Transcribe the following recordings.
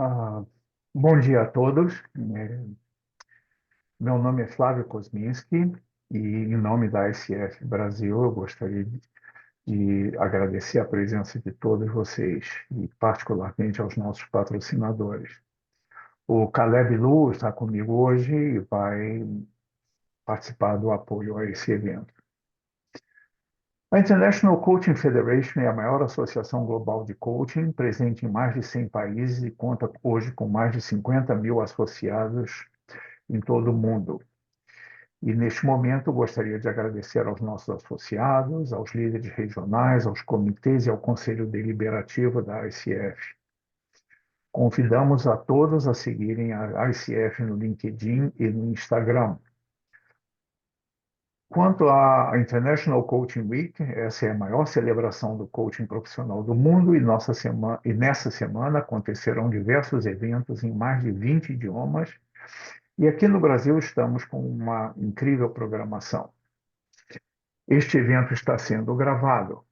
Ah, bom dia a todos. Meu nome é Flávio Kosminski e, em nome da ICF Brasil, eu gostaria de agradecer a presença de todos vocês e, particularmente, aos nossos patrocinadores. O Caleb Lu está comigo hoje e vai participar do apoio a esse evento. A International Coaching Federation é a maior associação global de coaching, presente em mais de 100 países e conta hoje com mais de 50 mil associados em todo o mundo. E, neste momento, gostaria de agradecer aos nossos associados, aos líderes regionais, aos comitês e ao Conselho Deliberativo da ICF. Convidamos a todos a seguirem a ICF no LinkedIn e no Instagram. Quanto à International Coaching Week, essa é a maior celebração do coaching profissional do mundo e nessa semana acontecerão diversos eventos em mais de 20 idiomas. E aqui no Brasil estamos com uma incrível programação. Este evento está sendo gravado.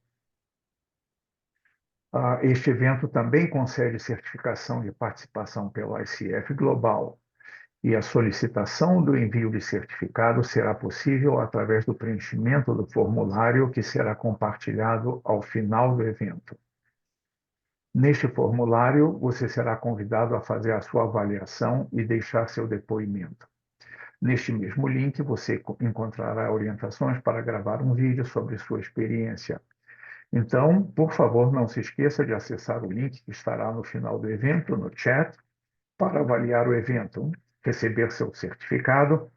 Este evento também concede certificação de participação pela ICF Global, e a solicitação do envio de certificado será possível através do preenchimento do formulário que será compartilhado ao final do evento. Neste formulário, você será convidado a fazer a sua avaliação e deixar seu depoimento. Neste mesmo link, você encontrará orientações para gravar um vídeo sobre sua experiência. Então, por favor, não se esqueça de acessar o link que estará no final do evento, no chat, para avaliar o evento, receber seu certificado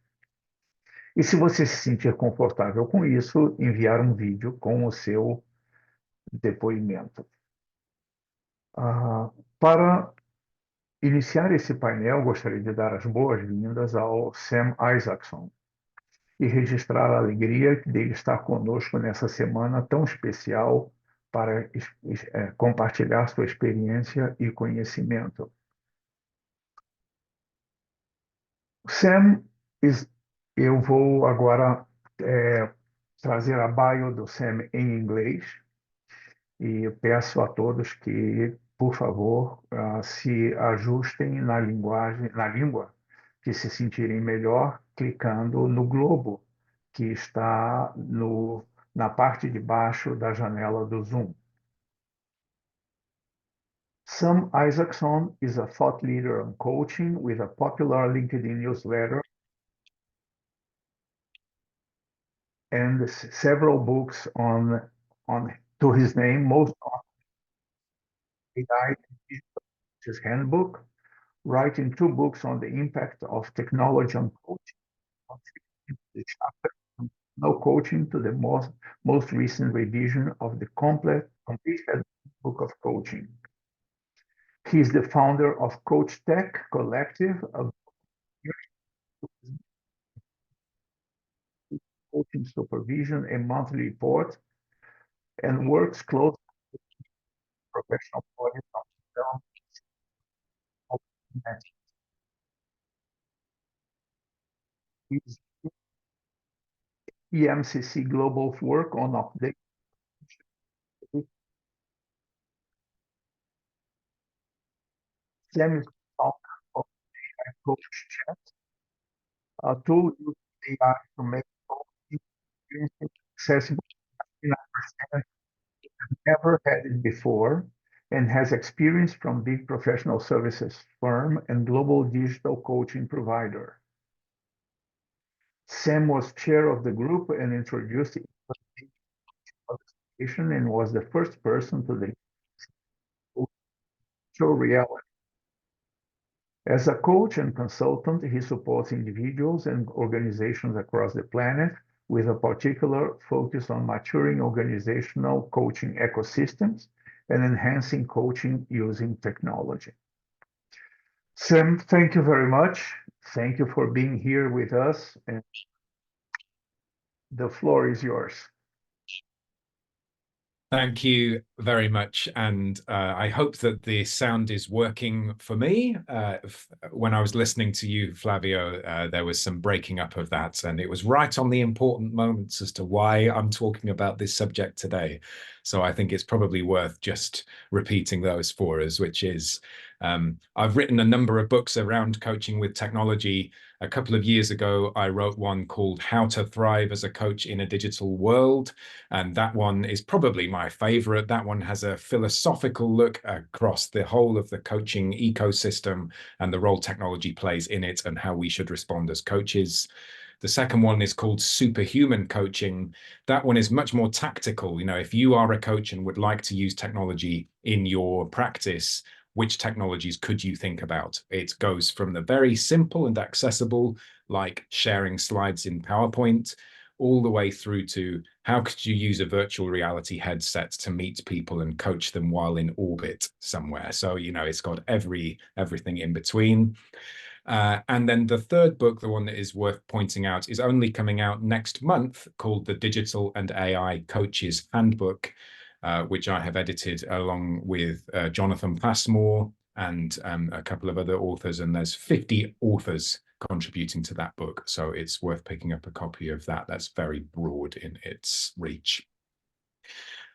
e, se você se sentir confortável com isso, enviar um vídeo com o seu depoimento. Para iniciar esse painel, gostaria de dar as boas-vindas ao Sam Isaacson e registrar a alegria dele estar conosco nessa semana tão especial para compartilhar sua experiência e conhecimento. Sam, eu vou agora trazer a bio do Sam em inglês e peço a todos que, por favor, se ajustem na língua que se sentirem melhor, clicando no globo que está na parte de baixo da janela do Zoom. Sam Isaacson is a thought leader on coaching with a popular LinkedIn newsletter and several books to his name, most on AI, his handbook, writing 2 books on the impact of technology on coaching, the chapter on no coaching to the most recent revision of the complete book of coaching. He is the founder of Coachtech Collective, a coaching supervision and monthly report, and works closely with professional bodies on development. His EMCC Global work on update Sam talk of AIcoach.chat, a tool using AI to make experiences accessible to 99% never had it before, and has experience from big professional services firm and global digital coaching provider. Sam was chair of the group and introduced it and was the first person to the virtual reality. As a coach and consultant, he supports individuals and organizations across the planet with a particular focus on maturing organizational coaching ecosystems and enhancing coaching using technology. Sam, thank you very much. Thank you for being here with us, and the floor is yours. Thank you very much. And I hope that the sound is working for me. When I was listening to you, Flavio, there was some breaking up of that, and it was right on the important moments as to why I'm talking about this subject today. So I think it's probably worth just repeating those for us, which is I've written a number of books around coaching with technology. A couple of years ago, I wrote one called How to Thrive as a Coach in a Digital World. And that one is probably my favorite. That one has a philosophical look across the whole of the coaching ecosystem and the role technology plays in it and how we should respond as coaches. The second one is called Superhuman Coaching. That one is much more tactical. You know, if you are a coach and would like to use technology in your practice, which technologies could you think about? It goes from the very simple and accessible, like sharing slides in PowerPoint, all the way through to how could you use a virtual reality headset to meet people and coach them while in orbit somewhere. So, you know, it's got everything in between. And then the third book, the one that is worth pointing out, is only coming out next month, called The Digital and AI Coaches Handbook, which I have edited along with Jonathan Passmore and a couple of other authors. And there's 50 authors contributing to that book. So it's worth picking up a copy of that. That's very broad in its reach.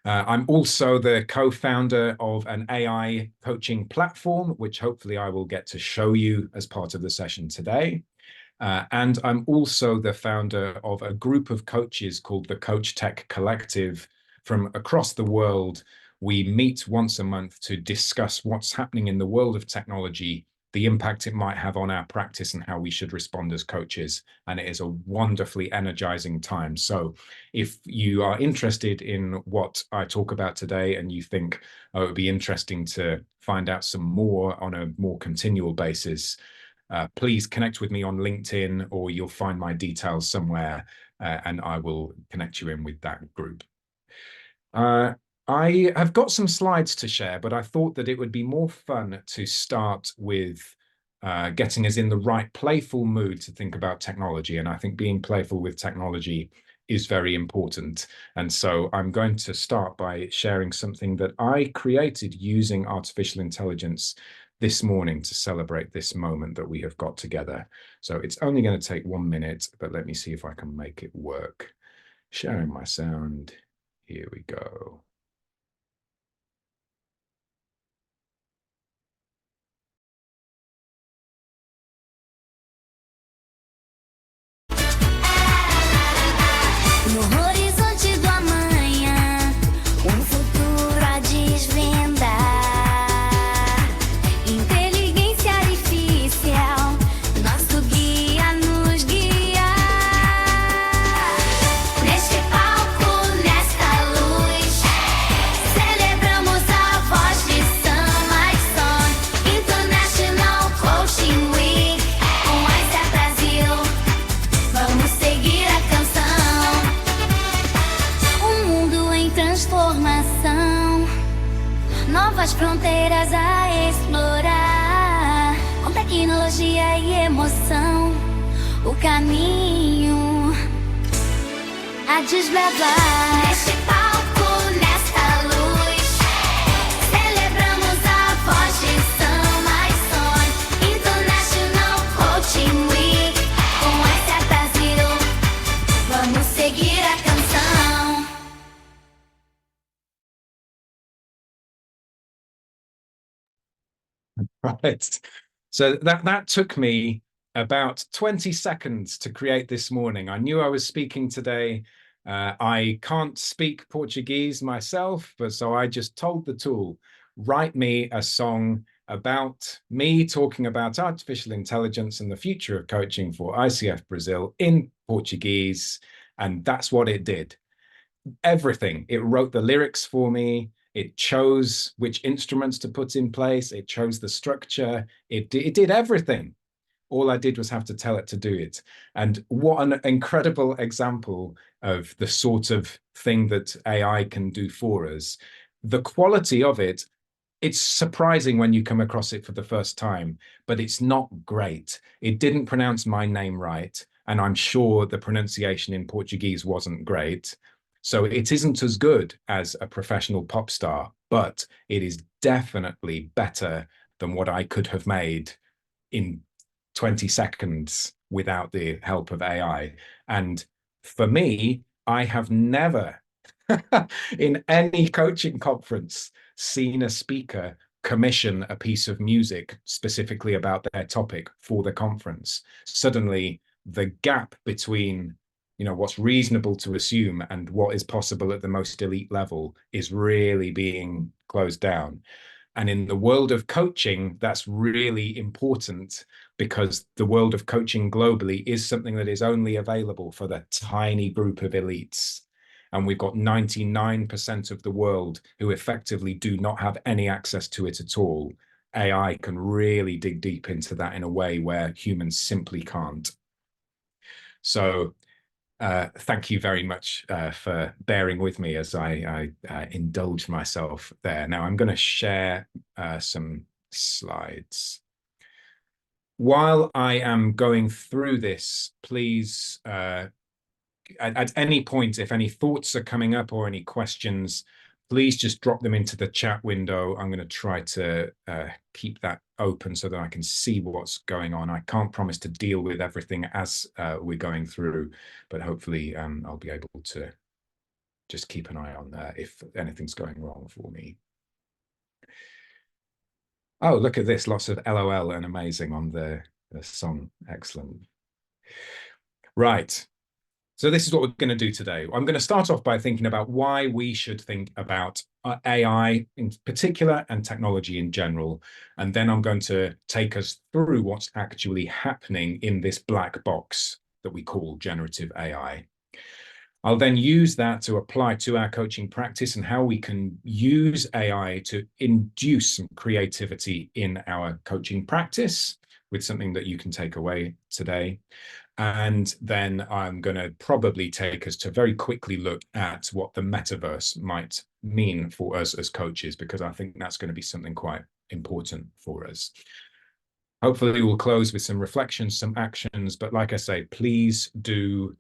I'm also the co-founder of an AI coaching platform, which hopefully I will get to show you as part of the session today. And I'm also the founder of a group of coaches called the Coachtech Collective from across the world. We meet once a month to discuss what's happening in the world of technology, the impact it might have on our practice and how we should respond as coaches. And it is a wonderfully energizing time. So if you are interested in what I talk about today and you think, oh, it would be interesting to find out some more on a more continual basis, please connect with me on LinkedIn, or you'll find my details somewhere and I will connect you in with that group. I have got some slides to share, but I thought that it would be more fun to start with getting us in the right playful mood to think about technology. And I think being playful with technology is very important. And so I'm going to start by sharing something that I created using artificial intelligence this morning to celebrate this moment that we have got together. So it's only going to take 1 minute, but let me see if I can make it work. Sharing my sound. Here we go. No horizonte do amanhã, futuro a desvendar. Inteligência artificial, nosso guia nos guiar. Neste palco, nesta luz, celebramos a voz de Isaacson, International Coaching Week. Com Isaacson Brasil, vamos seguir a canção. Transformação, novas fronteiras a explorar, com tecnologia e emoção, o caminho a desbravar. Neste palco, nesta luz, celebramos a voz de Isaacson, International Coaching Week. Com Isaacson Brasil, vamos seguir a canção. Right. So that took me about 20 seconds to create this morning. I knew I was speaking today. I can't speak Portuguese myself, but so I just told the tool, write me a song about me talking about artificial intelligence and the future of coaching for ICF Brazil in Portuguese. And that's what it did. Everything. It wrote the lyrics for me. It chose which instruments to put in place. It chose the structure. It did everything. All I did was have to tell it to do it. And what an incredible example of the sort of thing that AI can do for us. The quality of it, it's surprising when you come across it for the first time, but it's not great. It didn't pronounce my name right, and I'm sure the pronunciation in Portuguese wasn't great. So it isn't as good as a professional pop star, but it is definitely better than what I could have made in 20 seconds without the help of AI. And for me, I have never in any coaching conference seen a speaker commission a piece of music specifically about their topic for the conference. Suddenly, the gap between what's reasonable to assume and what is possible at the most elite level is really being closed down. And in the world of coaching, that's really important because the world of coaching globally is something that is only available for the tiny group of elites. And we've got 99% of the world who effectively do not have any access to it at all. AI can really dig deep into that in a way where humans simply can't. So thank you very much for bearing with me as I indulge myself there. Now I'm going to share some slides. While I am going through this, please, at any point, if any thoughts are coming up or any questions, please just drop them into the chat window. I'm going to try to keep that open so that I can see what's going on. I can't promise to deal with everything as we're going through, but hopefully I'll be able to just keep an eye on if anything's going wrong for me. Oh, look at this. Lots of LOL and amazing on the song. Excellent. Right. So this is what we're going to do today. I'm going to start off by thinking about why we should think about AI in particular and technology in general. And then I'm going to take us through what's actually happening in this black box that we call generative AI. I'll then use that to apply to our coaching practice and how we can use AI to induce some creativity in our coaching practice with something that you can take away today. And then I'm going to probably take us to very quickly look at what the metaverse might mean for us as coaches, because I think that's going to be something quite important for us. Hopefully we'll close with some reflections, some actions, but like I say, please do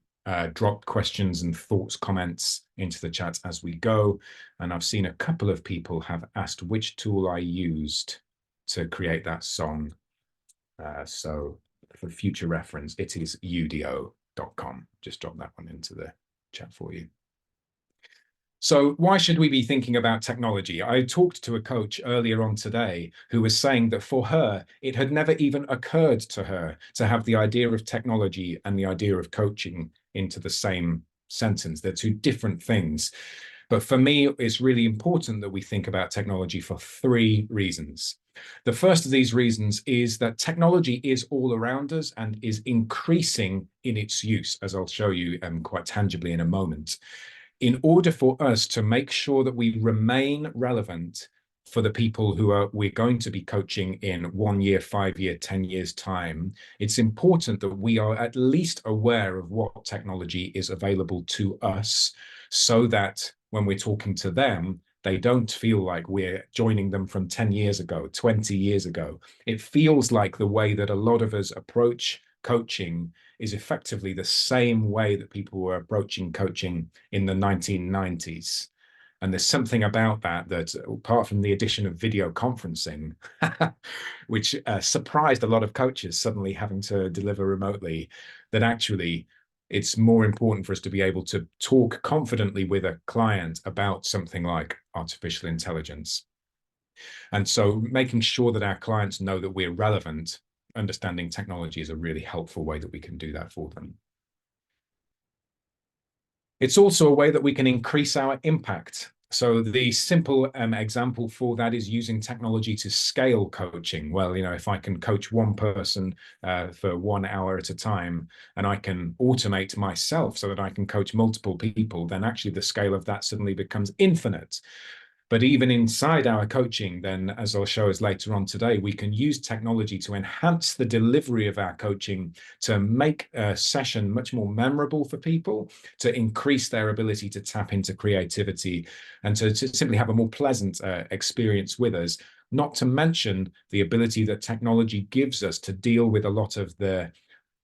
drop questions and thoughts, comments into the chat as we go. And I've seen a couple of people have asked which tool I used to create that song. So for future reference, it is udo.com. Just drop that one into the chat for you. So why should we be thinking about technology? I talked to a coach earlier on today who was saying that for her, it had never even occurred to her to have the idea of technology and the idea of coaching into the same sentence. They're two different things. But for me, it's really important that we think about technology for three reasons. The first of these reasons is that technology is all around us and is increasing in its use, as I'll show you quite tangibly in a moment. In order for us to make sure that we remain relevant for the people who we're going to be coaching in 1 year, 5 year, 10 years time, it's important that we are at least aware of what technology is available to us so that when we're talking to them, they don't feel like we're joining them from 10 years ago, 20 years ago. It feels like the way that a lot of us approach coaching is effectively the same way that people were approaching coaching in the 1990s. And there's something about that apart from the addition of video conferencing, which surprised a lot of coaches suddenly having to deliver remotely, that actually it's more important for us to be able to talk confidently with a client about something like artificial intelligence. And so making sure that our clients know that we're relevant, understanding technology is a really helpful way that we can do that for them. It's also a way that we can increase our impact. So the simple example for that is using technology to scale coaching. Well, if I can coach one person for 1 hour at a time, and I can automate myself so that I can coach multiple people, then actually the scale of that suddenly becomes infinite. But even inside our coaching, then, as I'll show us later on today, we can use technology to enhance the delivery of our coaching, to make a session much more memorable for people, to increase their ability to tap into creativity, and to simply have a more pleasant experience with us. Not to mention the ability that technology gives us to deal with a lot of the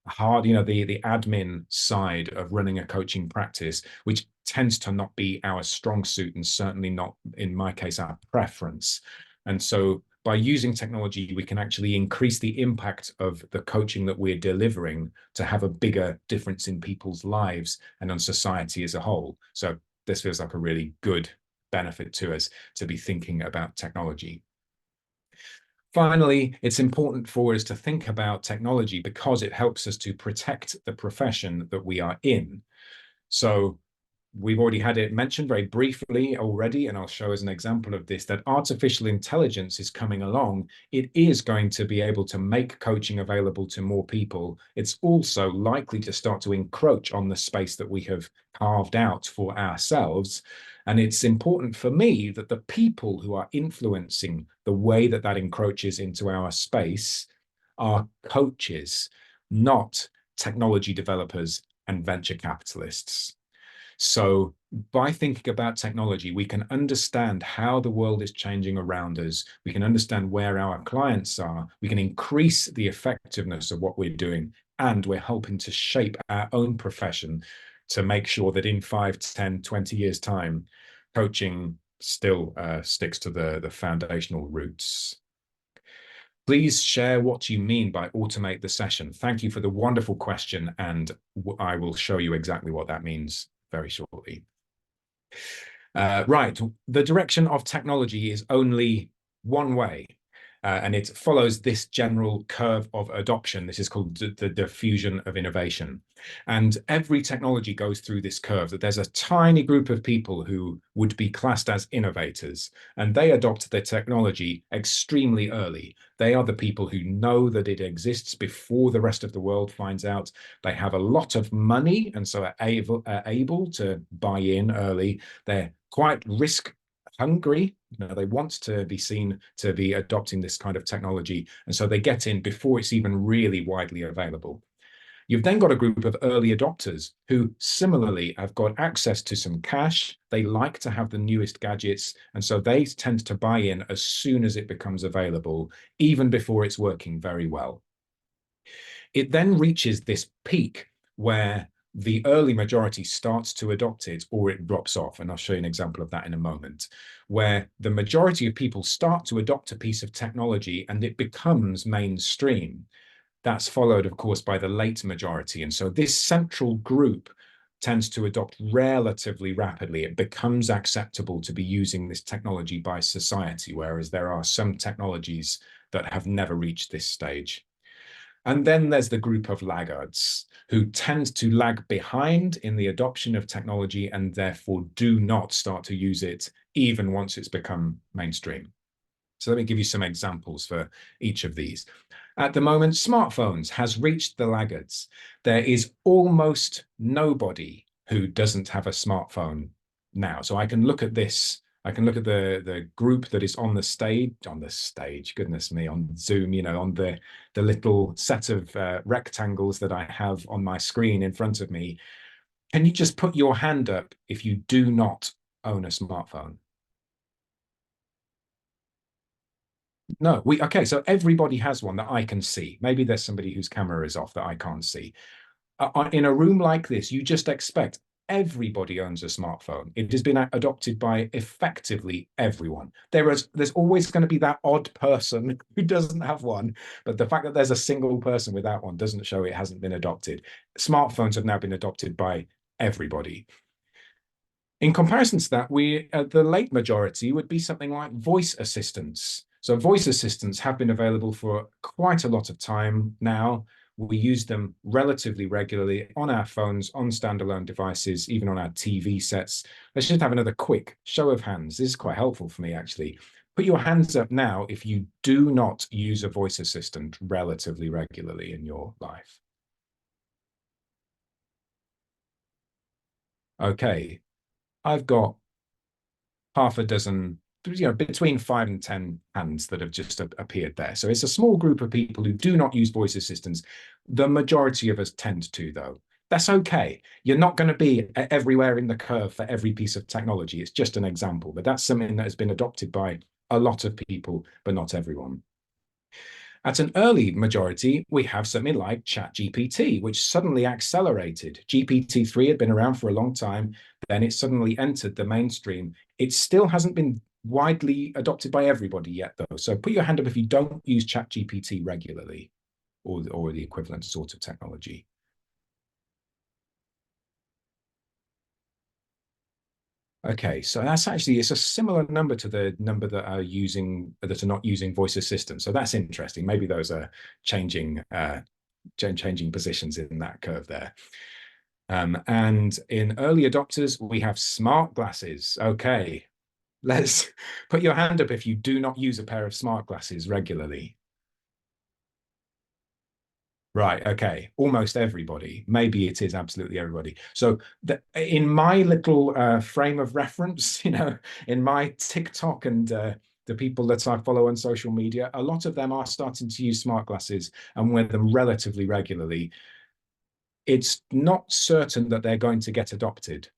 hard, the admin side of running a coaching practice, which tends to not be our strong suit, and certainly not, in my case, our preference. And so by using technology, we can actually increase the impact of the coaching that we're delivering to have a bigger difference in people's lives and on society as a whole. So this feels like a really good benefit to us to be thinking about technology. Finally, it's important for us to think about technology because it helps us to protect the profession that we are in. So we've already had it mentioned very briefly already, and I'll show as an example of this, that artificial intelligence is coming along. It is going to be able to make coaching available to more people. It's also likely to start to encroach on the space that we have carved out for ourselves. And it's important for me that the people who are influencing the way that that encroaches into our space are coaches, not technology developers and venture capitalists. So by thinking about technology, we can understand how the world is changing around us. We can understand where our clients are. We can increase the effectiveness of what we're doing. And we're helping to shape our own profession to make sure that in 5, 10, 20 years' time, coaching still sticks to the foundational roots. Please share what you mean by automate the session. Thank you for the wonderful question, and I will show you exactly what that means very shortly. Right, the direction of technology is only one way, and it follows this general curve of adoption. This is called the diffusion of innovation. And every technology goes through this curve, that there's a tiny group of people who would be classed as innovators, and they adopt the technology extremely early. They are the people who know that it exists before the rest of the world finds out. They have a lot of money, and so are able to buy in early. They're quite risk hungry. They want to be seen to be adopting this kind of technology, and so they get in before it's even really widely available. You've then got a group of early adopters who similarly have got access to some cash. They like to have the newest gadgets, and so they tend to buy in as soon as it becomes available, even before it's working very well. It then reaches this peak where the early majority starts to adopt it, or it drops off. And I'll show you an example of that in a moment, where the majority of people start to adopt a piece of technology and it becomes mainstream. That's followed, of course, by the late majority. And so this central group tends to adopt relatively rapidly. It becomes acceptable to be using this technology by society, whereas there are some technologies that have never reached this stage. And then there's the group of laggards who tend to lag behind in the adoption of technology and therefore do not start to use it even once it's become mainstream. So let me give you some examples for each of these. At the moment, smartphones has reached the laggards. There is almost nobody who doesn't have a smartphone now. So I can look at this. I can look at the group that is on the stage, goodness me, on Zoom, on the little set of rectangles that I have on my screen in front of me. Can you just put your hand up if you do not own a smartphone? No, okay, so everybody has one that I can see. Maybe there's somebody whose camera is off that I can't see. In a room like this, you just expect everybody owns a smartphone. It has been adopted by effectively everyone. There's always going to be that odd person who doesn't have one, but the fact that there's a single person without one doesn't show it hasn't been adopted. Smartphones have now been adopted by everybody. In comparison to that, the late majority would be something like voice assistants. So voice assistants have been available for quite a lot of time now. We use them relatively regularly on our phones, on standalone devices, even on our TV sets. Let's just have another quick show of hands. This is quite helpful for me, actually. Put your hands up now if you do not use a voice assistant relatively regularly in your life. Okay, I've got half a dozen, between 5 and 10 hands that have just appeared there. So it's a small group of people who do not use voice assistants. The majority of us tend to, though. That's okay. You're not going to be everywhere in the curve for every piece of technology. It's just an example, but that's something that has been adopted by a lot of people, but not everyone. At an early majority, we have something like ChatGPT, which suddenly accelerated. GPT-3 had been around for a long time, then it suddenly entered the mainstream. It still hasn't been widely adopted by everybody yet, though. So put your hand up if you don't use ChatGPT regularly, or the equivalent sort of technology. Okay, so that's actually, it's a similar number to the number that are not using voice assistant. So that's interesting. Maybe those are changing positions in that curve there. And in early adopters, we have smart glasses. Okay, let's put your hand up if you do not use a pair of smart glasses regularly. Right, okay, almost everybody. Maybe it is absolutely everybody. So in my little frame of reference, in my TikTok and the people that I follow on social media, a lot of them are starting to use smart glasses and wear them relatively regularly. It's not certain that they're going to get adopted.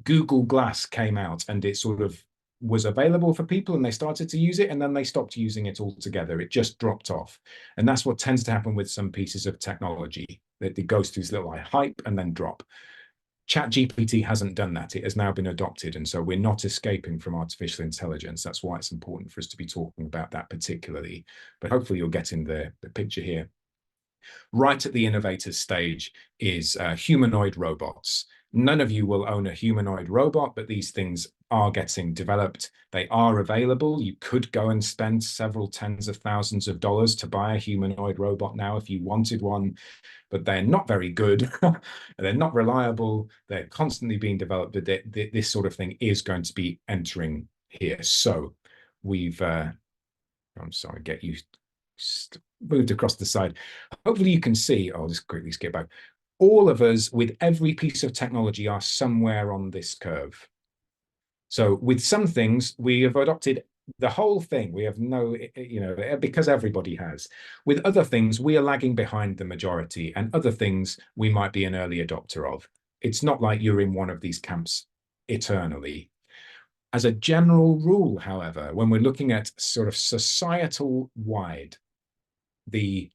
Google Glass came out and it sort of was available for people and they started to use it and then they stopped using it altogether. It just dropped off. And that's what tends to happen with some pieces of technology. It goes through this little hype and then drop. ChatGPT hasn't done that. It has now been adopted. And so we're not escaping from artificial intelligence. That's why it's important for us to be talking about that particularly. But hopefully you're getting the picture here. Right at the innovators stage is humanoid robots. None of you will own a humanoid robot, but these things are getting developed. They are available. You could go and spend several tens of thousands of dollars to buy a humanoid robot now if you wanted one, but they're not very good. They're not reliable. They're constantly being developed. But this sort of thing is going to be entering here. So we've, I'm sorry, get you moved across the side. Hopefully you can see, I'll just quickly skip back. All of us with every piece of technology are somewhere on this curve. So with some things, we have adopted the whole thing. We have no, because everybody has. With other things, we are lagging behind the majority, and other things we might be an early adopter of. It's not like you're in one of these camps eternally. As a general rule, however, when we're looking at sort of societal wide, the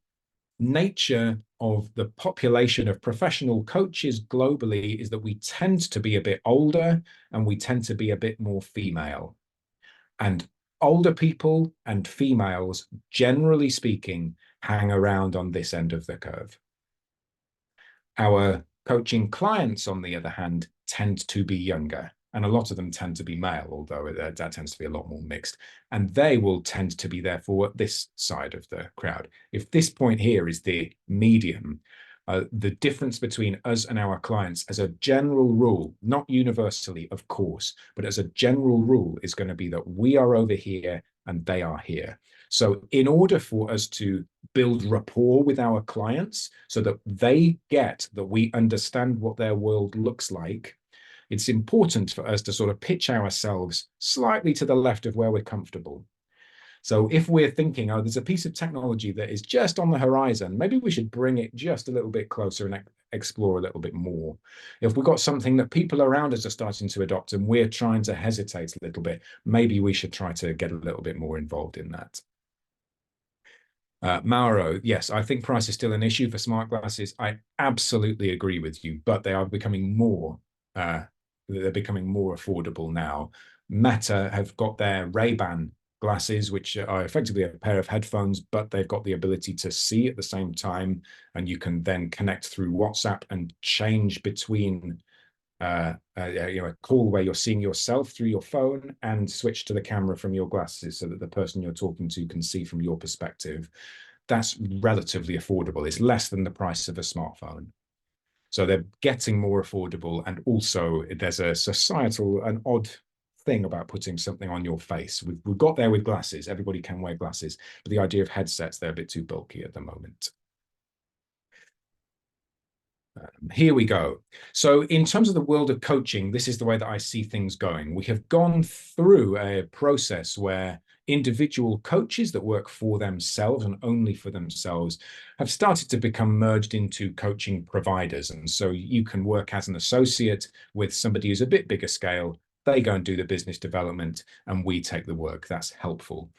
nature of the population of professional coaches globally is that we tend to be a bit older and we tend to be a bit more female. And older people and females, generally speaking, hang around on this end of the curve. Our coaching clients, on the other hand, tend to be younger. And a lot of them tend to be male, although that tends to be a lot more mixed. And they will tend to be, therefore, at this side of the crowd. If this point here is the medium, the difference between us and our clients as a general rule, not universally, of course, but as a general rule is going to be that we are over here and they are here. So in order for us to build rapport with our clients so that they get that we understand what their world looks like, it's important for us to sort of pitch ourselves slightly to the left of where we're comfortable. So if we're thinking, oh, there's a piece of technology that is just on the horizon, maybe we should bring it just a little bit closer and explore a little bit more. If we've got something that people around us are starting to adopt and we're trying to hesitate a little bit, maybe we should try to get a little bit more involved in that. Mauro, yes, I think price is still an issue for smart glasses. I absolutely agree with you, but they are becoming more affordable now. Meta have got their Ray-Ban glasses, which are effectively a pair of headphones, but they've got the ability to see at the same time, and you can then connect through WhatsApp and change between a call where you're seeing yourself through your phone and switch to the camera from your glasses so that the person you're talking to can see from your perspective. That's relatively affordable. It's less than the price of a smartphone. So they're getting more affordable, and also there's a societal, an odd thing about putting something on your face. We've got there with glasses. Everybody can wear glasses, but the idea of headsets, they're a bit too bulky at the moment. Here we go. So in terms of the world of coaching, this is the way that I see things going. We have gone through a process where individual coaches that work for themselves and only for themselves have started to become merged into coaching providers. And so you can work as an associate with somebody who's a bit bigger scale, They go and do the business development, and we take the work. That's helpful.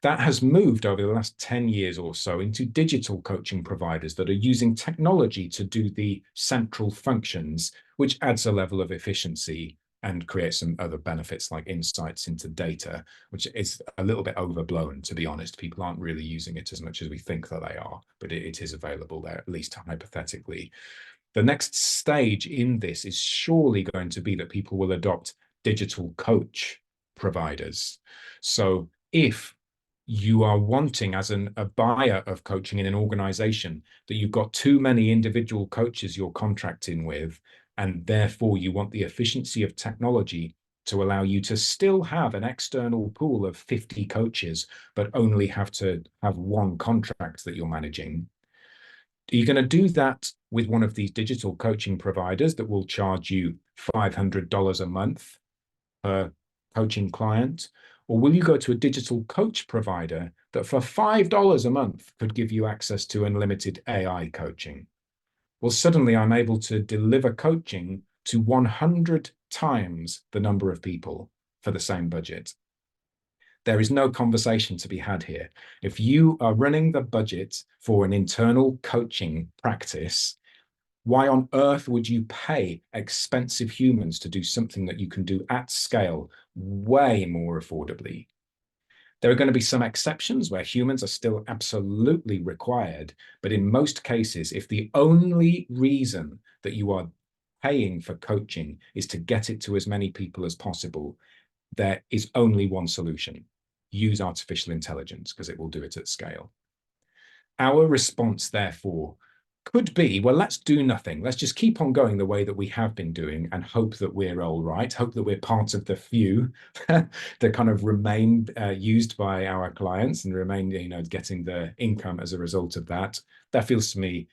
That has moved over the last 10 years or so into digital coaching providers that are using technology to do the central functions, which adds a level of efficiency and creates some other benefits like insights into data, which is a little bit overblown, to be honest. People aren't really using it as much as we think that they are, but it is available there, at least hypothetically. The next stage in this is surely going to be that people will adopt digital coach providers. So if you are wanting, as a buyer of coaching in an organization, that you've got too many individual coaches you're contracting with, and therefore you want the efficiency of technology to allow you to still have an external pool of 50 coaches, but only have to have one contract that you're managing. You're going to do that with one of these digital coaching providers that will charge you $500 a month per coaching client? Or will you go to a digital coach provider that for $5 a month could give you access to unlimited AI coaching? Well, suddenly I'm able to deliver coaching to 100 times the number of people for the same budget. There is no conversation to be had here. If you are running the budget for an internal coaching practice, why on earth would you pay expensive humans to do something that you can do at scale way more affordably? There are going to be some exceptions where humans are still absolutely required, but in most cases, if the only reason that you are paying for coaching is to get it to as many people as possible, there is only one solution: use artificial intelligence, because it will do it at scale. Our response, therefore, could be, well, let's do nothing. Let's just keep on going the way that we have been doing and hope that we're all right, hope that we're part of the few that kind of remain used by our clients and remain, getting the income as a result of that. That feels to me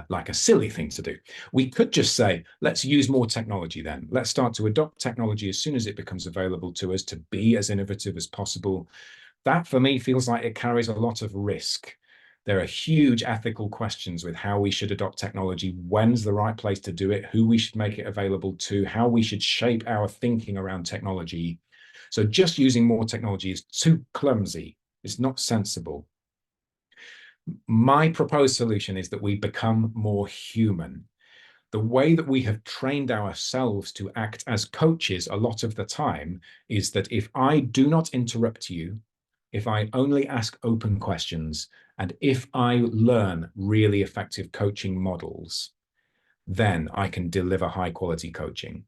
like a silly thing to do. We could just say, let's use more technology then. Let's start to adopt technology as soon as it becomes available to us to be as innovative as possible. That, for me, feels like it carries a lot of risk. There are huge ethical questions with how we should adopt technology, when's the right place to do it, who we should make it available to, how we should shape our thinking around technology. So just using more technology is too clumsy. It's not sensible. My proposed solution is that we become more human. The way that we have trained ourselves to act as coaches a lot of the time is that if I do not interrupt you, if I only ask open questions, and if I learn really effective coaching models, then I can deliver high quality coaching.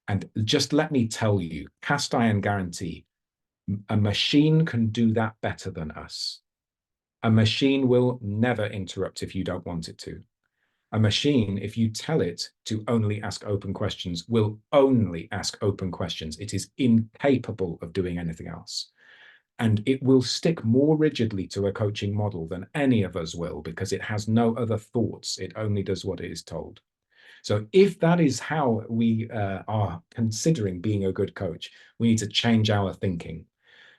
And just let me tell you, cast iron guarantee, a machine can do that better than us. A machine will never interrupt if you don't want it to. A machine, if you tell it to only ask open questions, will only ask open questions. It is incapable of doing anything else. And it will stick more rigidly to a coaching model than any of us will, because it has no other thoughts. It only does what it is told. So if that is how we are considering being a good coach, we need to change our thinking.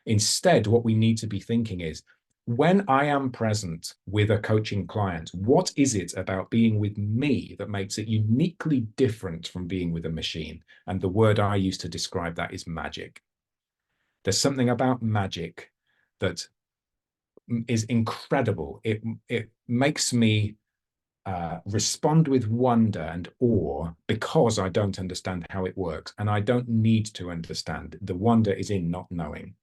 Instead, what we need to be thinking is, when I am present with a coaching client, what is it about being with me that makes it uniquely different from being with a machine? And the word I use to describe that is magic. There's something about magic that is incredible. It makes me respond with wonder and awe because I don't understand how it works, and I don't need to understand. The wonder is in not knowing.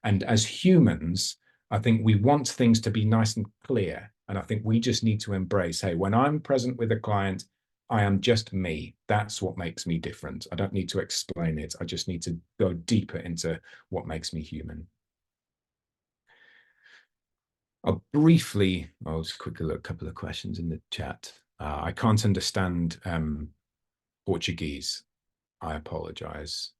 And as humans, I think we want things to be nice and clear. And I think we just need to embrace, hey, when I'm present with a client, I am just me. That's what makes me different. I don't need to explain it. I just need to go deeper into what makes me human. I'll just quickly look a couple of questions in the chat. I can't understand Portuguese. I apologize.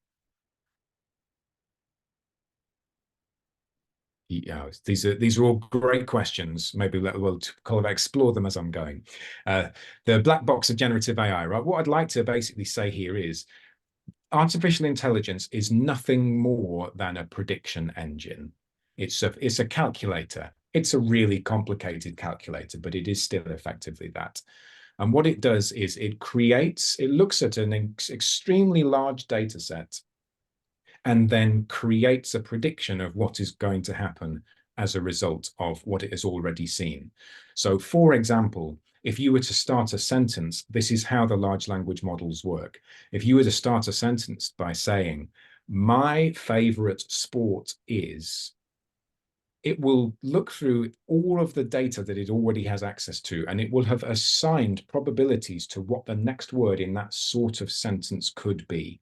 Yeah, these are all great questions. Maybe we'll kind of explore them as I'm going. The black box of generative AI, right? What I'd like to basically say here is artificial intelligence is nothing more than a prediction engine. It's a calculator. It's a really complicated calculator, but it is still effectively that. And what it does is it looks at an extremely large data set and then creates a prediction of what is going to happen as a result of what it has already seen. So, for example, if you were to start a sentence, this is how the large language models work. If you were to start a sentence by saying, my favorite sport is, it will look through all of the data that it already has access to, and it will have assigned probabilities to what the next word in that sort of sentence could be.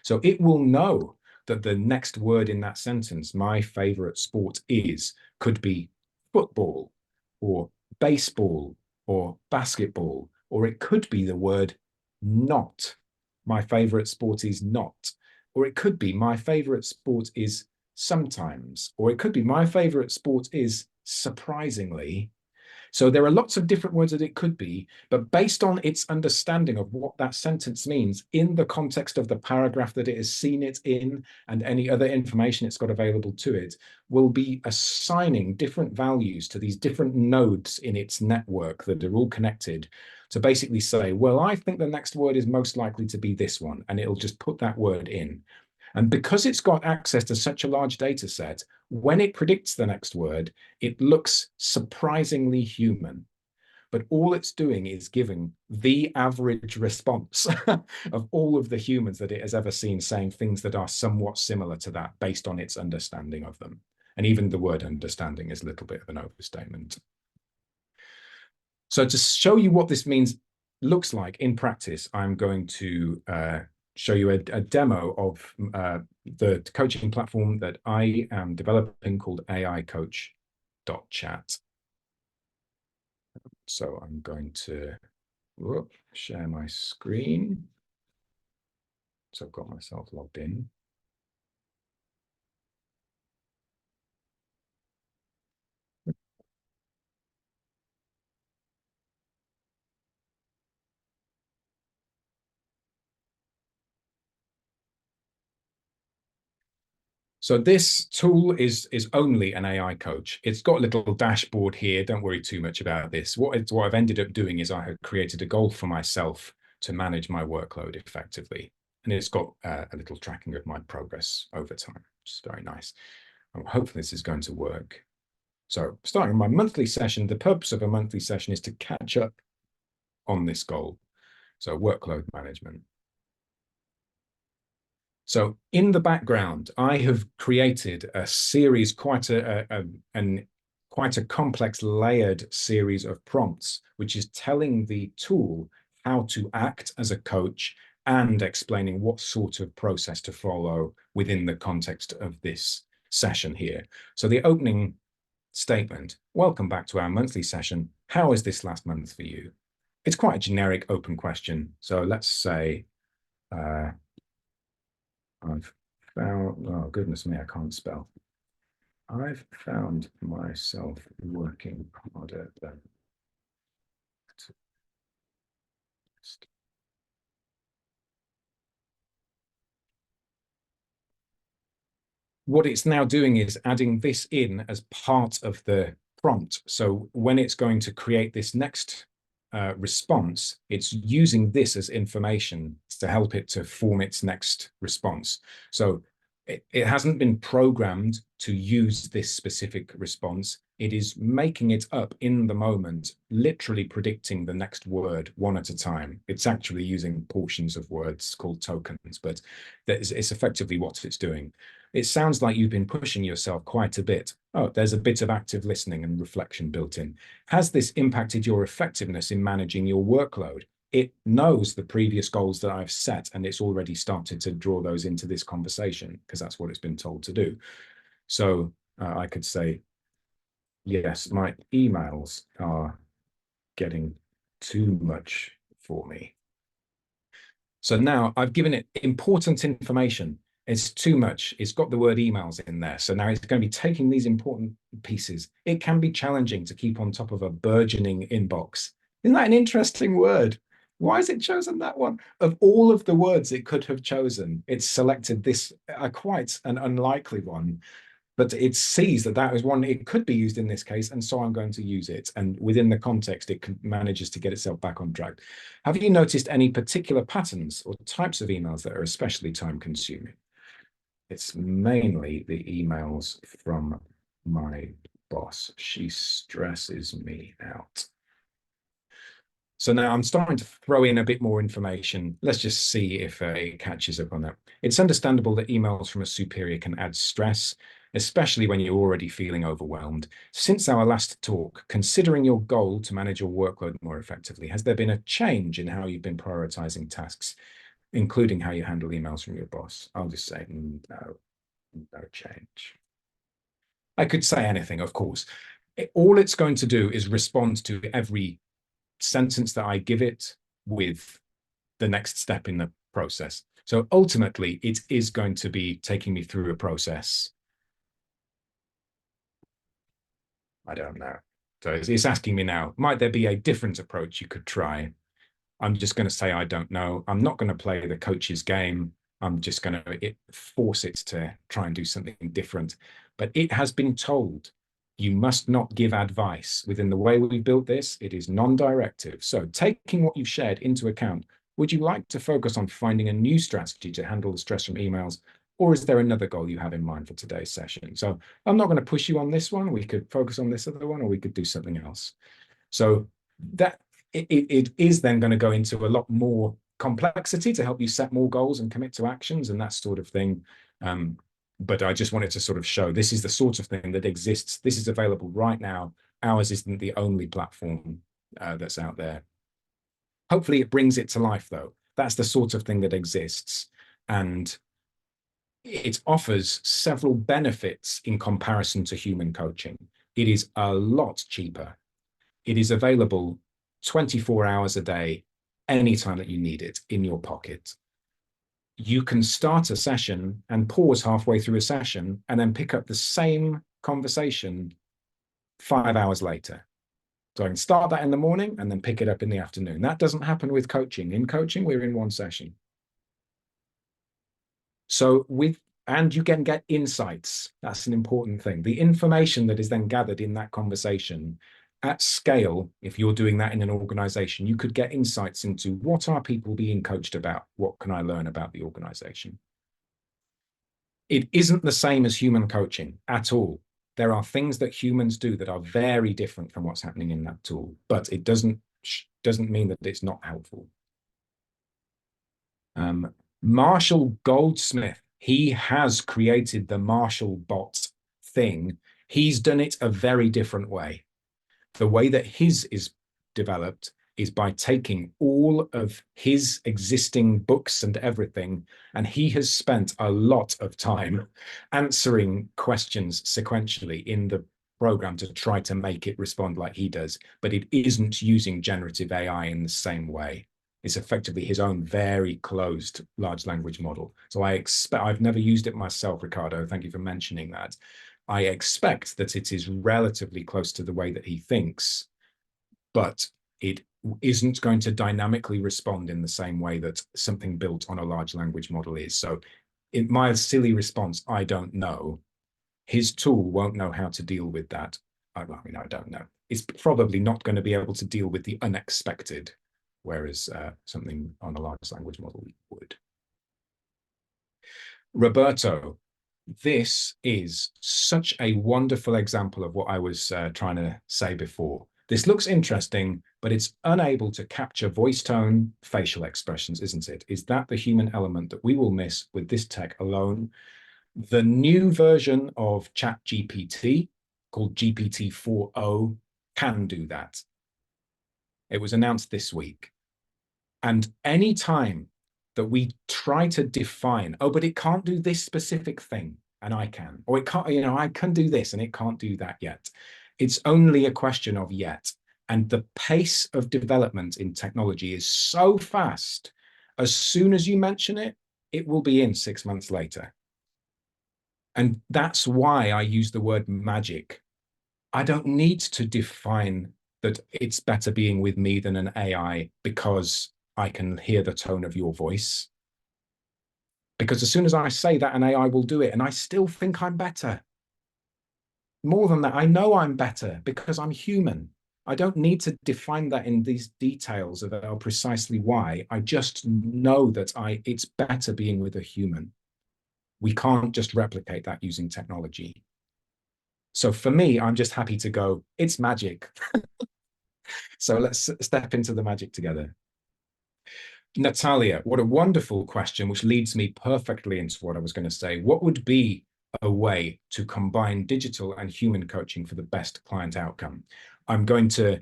So it will know that the next word in that sentence, my favorite sport is, could be football or baseball or basketball, or it could be the word not. My favorite sport is not. Or it could be my favorite sport is sometimes, or it could be my favorite sport is surprisingly. So there are lots of different words that it could be, but based on its understanding of what that sentence means in the context of the paragraph that it has seen it in and any other information it's got available to it, will be assigning different values to these different nodes in its network that are all connected to basically say, well, I think the next word is most likely to be this one, and it'll just put that word in. And because it's got access to such a large data set, when it predicts the next word, it looks surprisingly human. But all it's doing is giving the average response of all of the humans that it has ever seen, saying things that are somewhat similar to that based on its understanding of them. And even the word understanding is a little bit of an overstatement. So to show you what this looks like in practice, I'm going to show you a demo of the coaching platform that I am developing called AIcoach.chat. So I'm going to share my screen. So I've got myself logged in. So this tool is only an AI coach. It's got a little dashboard here. Don't worry too much about this. What I've ended up doing is I have created a goal for myself to manage my workload effectively. And it's got a little tracking of my progress over time, which is very nice. And hopefully this is going to work. So starting my monthly session, the purpose of a monthly session is to catch up on this goal. So workload management. So in the background, I have created a series, quite a complex layered series of prompts, which is telling the tool how to act as a coach and explaining what sort of process to follow within the context of this session here. So the opening statement, welcome back to our monthly session. How is this last month for you? It's quite a generic open question. So let's say, I've found, oh goodness me, I can't spell. I've found myself working harder than what it's now doing is adding this in as part of the prompt. So when it's going to create this next response, it's using this as information to help it to form its next response. So it hasn't been programmed to use this specific response. It is making it up in the moment, literally predicting the next word one at a time. It's actually using portions of words called tokens, but it's effectively what it's doing. It sounds like you've been pushing yourself quite a bit. Oh, there's a bit of active listening and reflection built in. Has this impacted your effectiveness in managing your workload? It knows the previous goals that I've set, and it's already started to draw those into this conversation because that's what it's been told to do. So I could say, yes, my emails are getting too much for me. So now I've given it important information. It's too much. It's got the word emails in there. So now it's going to be taking these important pieces. It can be challenging to keep on top of a burgeoning inbox. Isn't that an interesting word? Why has it chosen that one? Of all of the words it could have chosen, it's selected this quite an unlikely one. But it sees that that is one, it could be used in this case, and so I'm going to use it. And within the context, it manages to get itself back on track. Have you noticed any particular patterns or types of emails that are especially time-consuming? It's mainly the emails from my boss. She stresses me out. So now I'm starting to throw in a bit more information. Let's just see if it catches up on that. It's understandable that emails from a superior can add stress, especially when you're already feeling overwhelmed. Since our last talk, considering your goal to manage your workload more effectively, has there been a change in how you've been prioritizing tasks, including how you handle emails from your boss? I'll just say no, no change. I could say anything, of course. All it's going to do is respond to every sentence that I give it with the next step in the process. So ultimately, it is going to be taking me through a process. I don't know. So it's asking me now, might there be a different approach you could try? I'm just going to say, I don't know. I'm not going to play the coach's game. I'm just going to force it to try and do something different. But it has been told, you must not give advice. Within the way we built this, it is non-directive. So taking what you've shared into account, would you like to focus on finding a new strategy to handle the stress from emails? Or is there another goal you have in mind for today's session? So I'm not going to push you on this one. We could focus on this other one, or we could do something else. So that it is then going to go into a lot more complexity to help you set more goals and commit to actions and that sort of thing. But I just wanted to sort of show this is the sort of thing that exists. This is available right now. Ours isn't the only platform that's out there. Hopefully it brings it to life, though. That's the sort of thing that exists. And it offers several benefits in comparison to human coaching. It is a lot cheaper. It is available 24 hours a day, anytime that you need it in your pocket. You can start a session and pause halfway through a session and then pick up the same conversation 5 hours later. So I can start that in the morning and then pick it up in the afternoon. That doesn't happen with coaching. In coaching, we're in one session. So and you can get insights. That's an important thing. The information that is then gathered in that conversation at scale, if you're doing that in an organization, you could get insights into what are people being coached about? What can I learn about the organization? It isn't the same as human coaching at all. There are things that humans do that are very different from what's happening in that tool, but it doesn't mean that it's not helpful. Marshall Goldsmith, he has created the Marshall bot thing. He's done it a very different way. The way that his is developed is by taking all of his existing books and everything, and he has spent a lot of time answering questions sequentially in the program to try to make it respond like he does, but it isn't using generative AI in the same way. It's effectively his own very closed large language model. So I've never used it myself, Ricardo. Thank you for mentioning that. I expect that it is relatively close to the way that he thinks, but it isn't going to dynamically respond in the same way that something built on a large language model is. So in my silly response, I don't know, his tool won't know how to deal with that. I mean, I don't know. It's probably not going to be able to deal with the unexpected, whereas something on a large language model would. Roberto, this is such a wonderful example of what I was trying to say before. This looks interesting, but it's unable to capture voice tone, facial expressions, isn't it? Is that the human element that we will miss with this tech alone? The new version of ChatGPT, called GPT-4o, can do that. It was announced this week. And any time that we try to define, oh, but it can't do this specific thing, and I can, or it can't, I can do this and it can't do that yet. It's only a question of yet. And the pace of development in technology is so fast. As soon as you mention it, it will be in 6 months later. And that's why I use the word magic. I don't need to define that it's better being with me than an AI because I can hear the tone of your voice. Because as soon as I say that, an AI will do it, and I still think I'm better. More than that, I know I'm better because I'm human. I don't need to define that in these details about precisely why. I just know that it's better being with a human We can't just replicate that using technology. So for me, I'm just happy to go, it's magic. So let's step into the magic together. Natalia, what a wonderful question, which leads me perfectly into what I was going to say. What would be a way to combine digital and human coaching for the best client outcome? I'm going to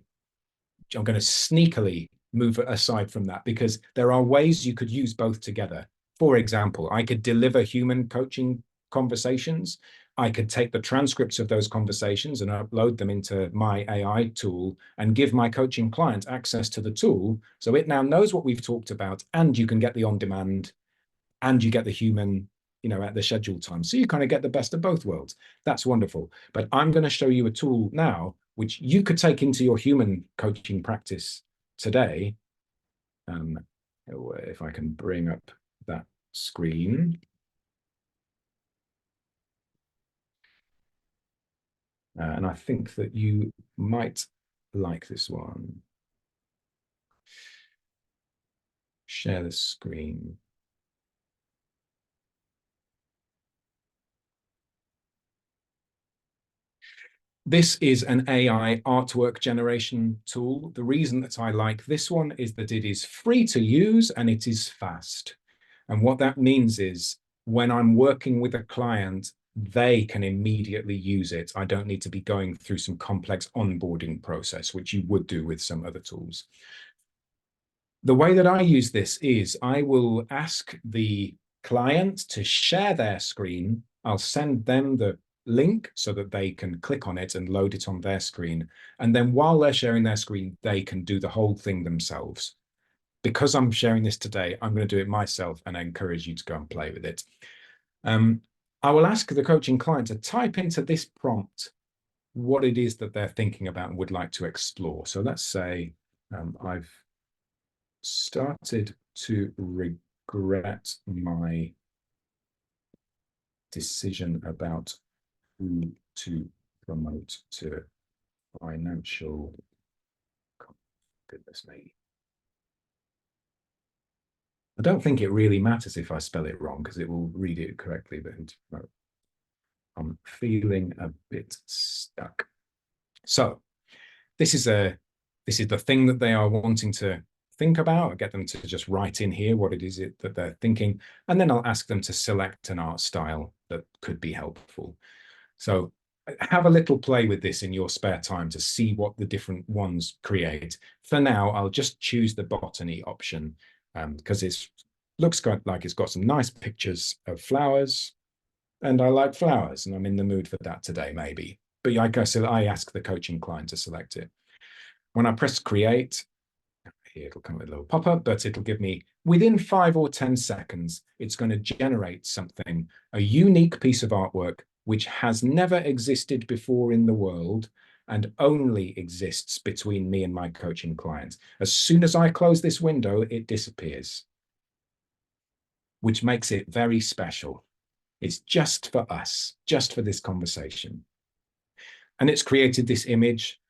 sneakily move aside from that, because there are ways you could use both together. For example, I could deliver human coaching conversations. I could take the transcripts of those conversations and upload them into my AI tool and give my coaching client access to the tool. So it now knows what we've talked about, and you can get the on-demand, and you get the human, at the scheduled time. So you kind of get the best of both worlds. That's wonderful. But I'm going to show you a tool now, which you could take into your human coaching practice today. If I can bring up that screen. And I think that you might like this one. Share the screen. This is an AI artwork generation tool. The reason that I like this one is that it is free to use and it is fast. And what that means is when I'm working with a client, they can immediately use it. I don't need to be going through some complex onboarding process, which you would do with some other tools. The way that I use this is I will ask the client to share their screen. I'll send them the link so that they can click on it and load it on their screen. And then while they're sharing their screen, they can do the whole thing themselves. Because I'm sharing this today, I'm going to do it myself, and I encourage you to go and play with it. I will ask the coaching client to type into this prompt what it is that they're thinking about and would like to explore. So let's say I've started to regret my decision about who to promote to financial, goodness me. I don't think it really matters if I spell it wrong, because it will read it correctly, but I'm feeling a bit stuck. So this is the thing that they are wanting to think about. I get them to just write in here what it is that they're thinking, and then I'll ask them to select an art style that could be helpful. So have a little play with this in your spare time to see what the different ones create. For now, I'll just choose the botany option, because it looks like it's got some nice pictures of flowers, and I like flowers, and I'm in the mood for that today, maybe. But like I said, I ask the coaching client to select it. When I press create, here it'll come with a little pop-up, but it'll give me, within 5 or 10 seconds, it's going to generate something, a unique piece of artwork, which has never existed before in the world and only exists between me and my coaching client. As soon as I close this window, it disappears, which makes it very special. It's just for us, just for this conversation. And it's created this image,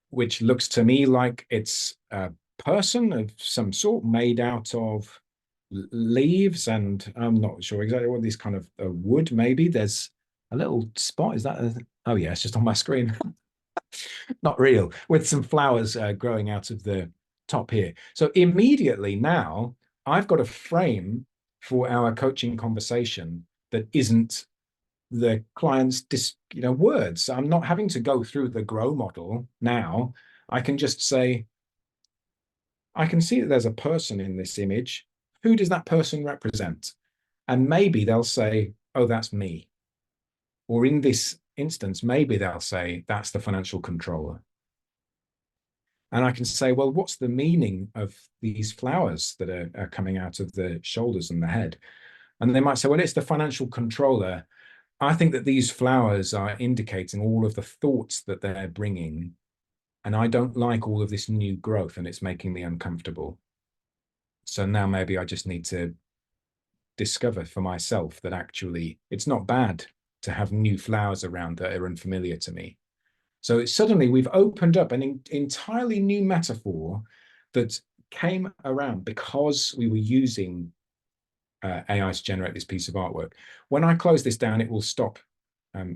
which looks to me like it's a person of some sort made out of leaves, and I'm not sure exactly what these kind of wood, maybe. There's a little spot. Is that oh yeah, it's just on my screen. Not real, with some flowers growing out of the top here. So immediately now I've got a frame for our coaching conversation that isn't the client's words. I'm not having to go through the grow model now. I can just say, I can see that there's a person in this image. Who does that person represent? And maybe they'll say, oh, that's me. Or in this instance, maybe they'll say, that's the financial controller. And I can say, well, what's the meaning of these flowers that are coming out of the shoulders and the head? And they might say, well, it's the financial controller. I think that these flowers are indicating all of the thoughts that they're bringing. And I don't like all of this new growth, and it's making me uncomfortable. So now maybe I just need to discover for myself that actually it's not bad to have new flowers around that are unfamiliar to me. So suddenly we've opened up an entirely new metaphor that came around because we were using AI to generate this piece of artwork. When I close this down, it will stop.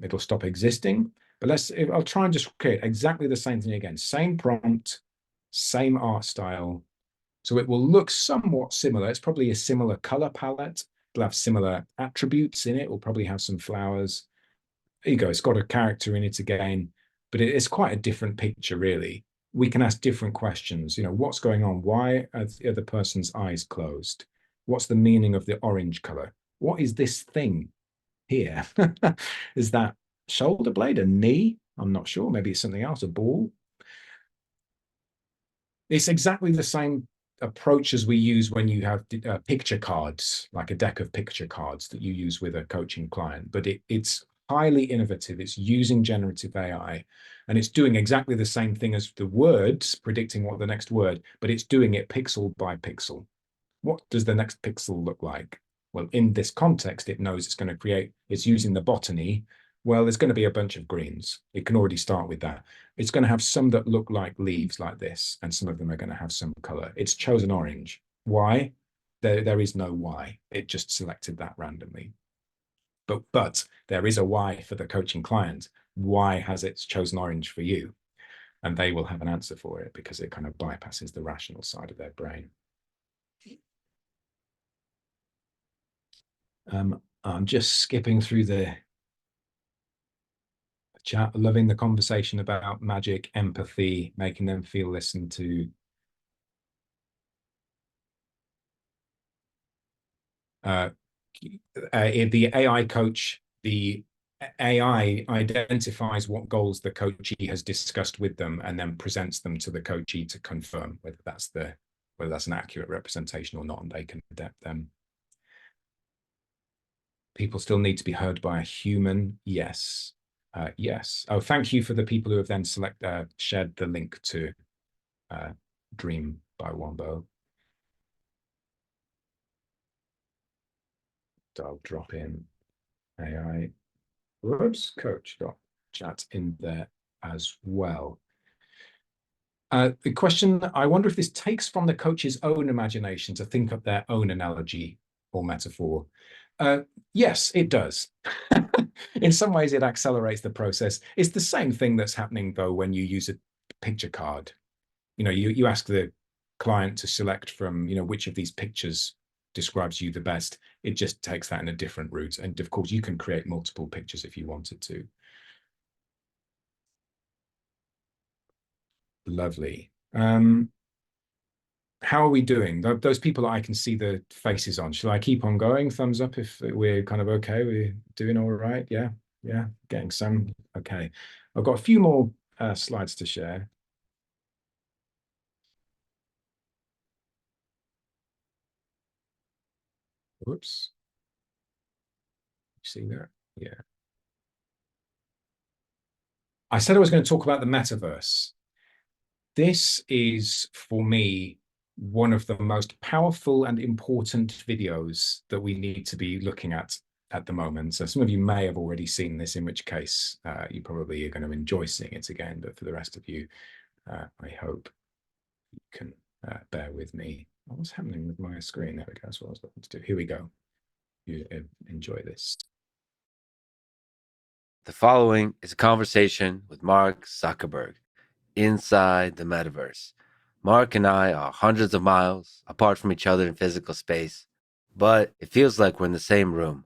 It'll stop existing. But I'll try and just create exactly the same thing again. Same prompt, same art style. So it will look somewhat similar. It's probably a similar color palette. It'll have similar attributes in it. It will probably have some flowers. There you go. It's got a character in it again, but it's quite a different picture, really. We can ask different questions. What's going on? Why are the person's eyes closed? What's the meaning of the orange color? What is this thing here? Is that shoulder blade, a knee? I'm not sure. Maybe it's something else, a ball. It's exactly the same approach as we use when you have picture cards, like a deck of picture cards that you use with a coaching client. But it's highly innovative. It's using generative AI, and it's doing exactly the same thing as the words, predicting what the next word, but it's doing it pixel by pixel. What does the next pixel look like? Well, in this context, it knows it's going to create, it's using the botany. Well, there's going to be a bunch of greens. It can already start with that. It's going to have some that look like leaves like this, and some of them are going to have some color. It's chosen orange. Why? There is no why. It just selected that randomly. But there is a why for the coaching client. Why has it chosen orange for you? And they will have an answer for it because it kind of bypasses the rational side of their brain. I'm just skipping through the chat, loving the conversation about magic, empathy, making them feel listened to. The AI coach, the AI identifies what goals the coachee has discussed with them and then presents them to the coachee to confirm whether that's an accurate representation or not, and they can adapt them. People still need to be heard by a human. Yes. Yes. Oh, thank you for the people who have then shared the link to Dream by Wombo. I'll drop in AI Coach.chat in there as well. The question, I wonder if this takes from the coach's own imagination to think up their own analogy or metaphor. Yes, it does. In some ways, it accelerates the process. It's the same thing that's happening, though, when you use a picture card. You ask the client to select from, which of these pictures describes you the best. It just takes that in a different route. And of course, you can create multiple pictures if you wanted to. Lovely. How are we doing? Those people I can see the faces on. Shall I keep on going? Thumbs up if we're kind of okay. We're doing all right. Yeah. Getting some. Okay. I've got a few more slides to share. Whoops. See that? Yeah. I said I was going to talk about the metaverse. This is, for me, one of the most powerful and important videos that we need to be looking at the moment. So some of you may have already seen this, in which case you probably are going to enjoy seeing it again. But for the rest of you, I hope you can bear with me. What's happening with my screen? There we go. That's what I was looking to do. Here we go. You enjoy this. The following is a conversation with Mark Zuckerberg inside the metaverse. Mark and I are hundreds of miles apart from each other in physical space, but it feels like we're in the same room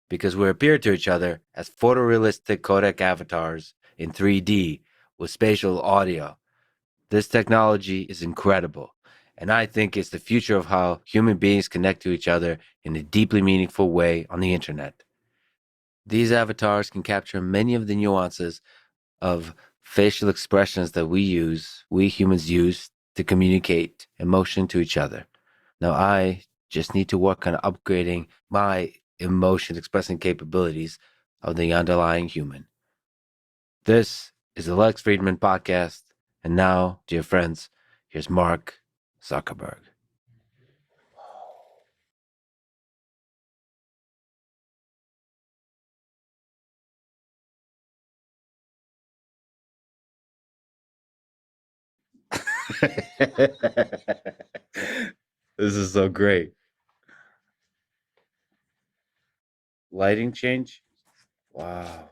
because we appear to each other as photorealistic codec avatars in 3D with spatial audio. This technology is incredible, and I think it's the future of how human beings connect to each other in a deeply meaningful way on the internet. These avatars can capture many of the nuances of facial expressions that we humans use to communicate emotion to each other. Now, I just need to work on upgrading my emotion expressing capabilities of the underlying human. This is the Lex Friedman podcast. And now, dear friends, here's Mark Zuckerberg. This is so great. lighting change. Wow.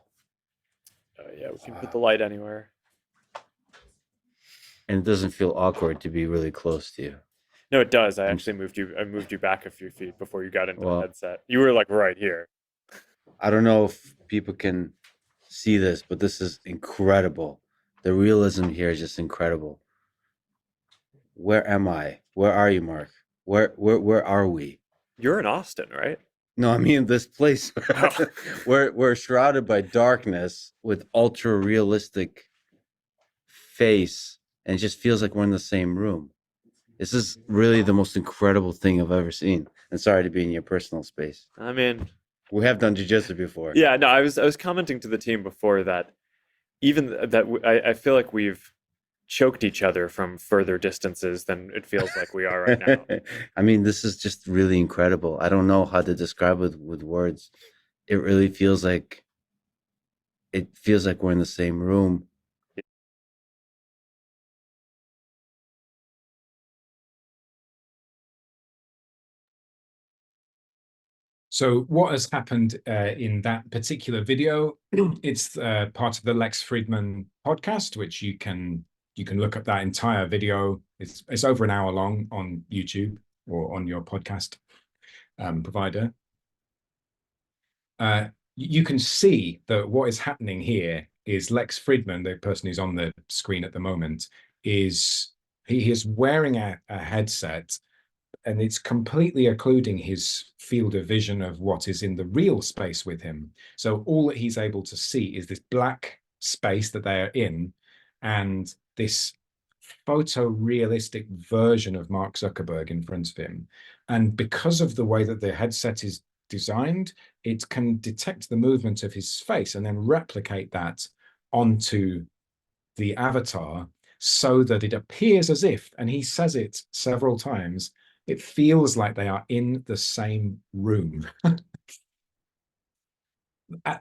Yeah, we can put the light anywhere. And it doesn't feel awkward to be really close to you. No, it does. I actually moved you back a few feet before you got into the Well, headset. You were like right here. I don't know if people can see this, but this is incredible. The realism here is just incredible. Where am I? Where are you, Mark? Where are we? You're in Austin, right? No, I mean this place. Oh. we're shrouded by darkness with ultra realistic face, and it just feels like we're in the same room. This is really the most incredible thing I've ever seen. And sorry to be in your personal space. I mean, We have done jiu-jitsu before. yeah, no, I was commenting to the team before that even that I feel like we've choked each other from further distances than it feels like we are right now. I mean, this is just really incredible. I don't know how to describe it with words. It really feels like we're in the same room. So what has happened in that particular video, it's part of the Lex Fridman podcast, which you can look up that entire video. It's over an hour long on YouTube or on your podcast provider. You can see that what is happening here is Lex Fridman, the person who's on the screen at the moment, he is wearing a headset, and it's completely occluding his field of vision of what is in the real space with him. So all that he's able to see is this black space that they are in, and this photorealistic version of Mark Zuckerberg in front of him. And because of the way that the headset is designed, it can detect the movement of his face and then replicate that onto the avatar so that it appears as if, and he says it several times, it feels like they are in the same room.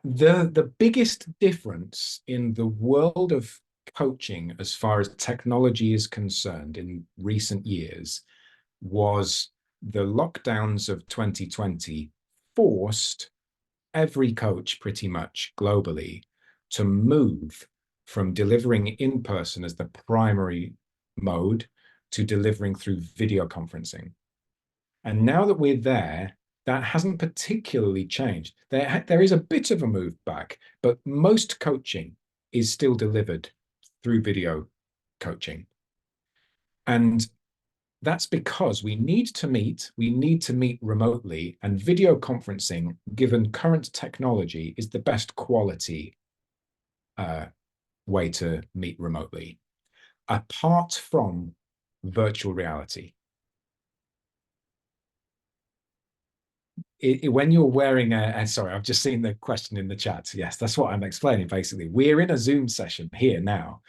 The biggest difference in the world of coaching as far as technology is concerned in recent years was the lockdowns of 2020 forced every coach pretty much globally to move from delivering in person as the primary mode to delivering through video conferencing. And now that we're there, that hasn't particularly changed. There is a bit of a move back, but most coaching is still delivered through video coaching. And that's because we need to meet remotely, and video conferencing, given current technology, is the best quality way to meet remotely, apart from virtual reality. When you're wearing sorry, I've just seen the question in the chat. Yes, that's what I'm explaining, basically. We're in a Zoom session here now.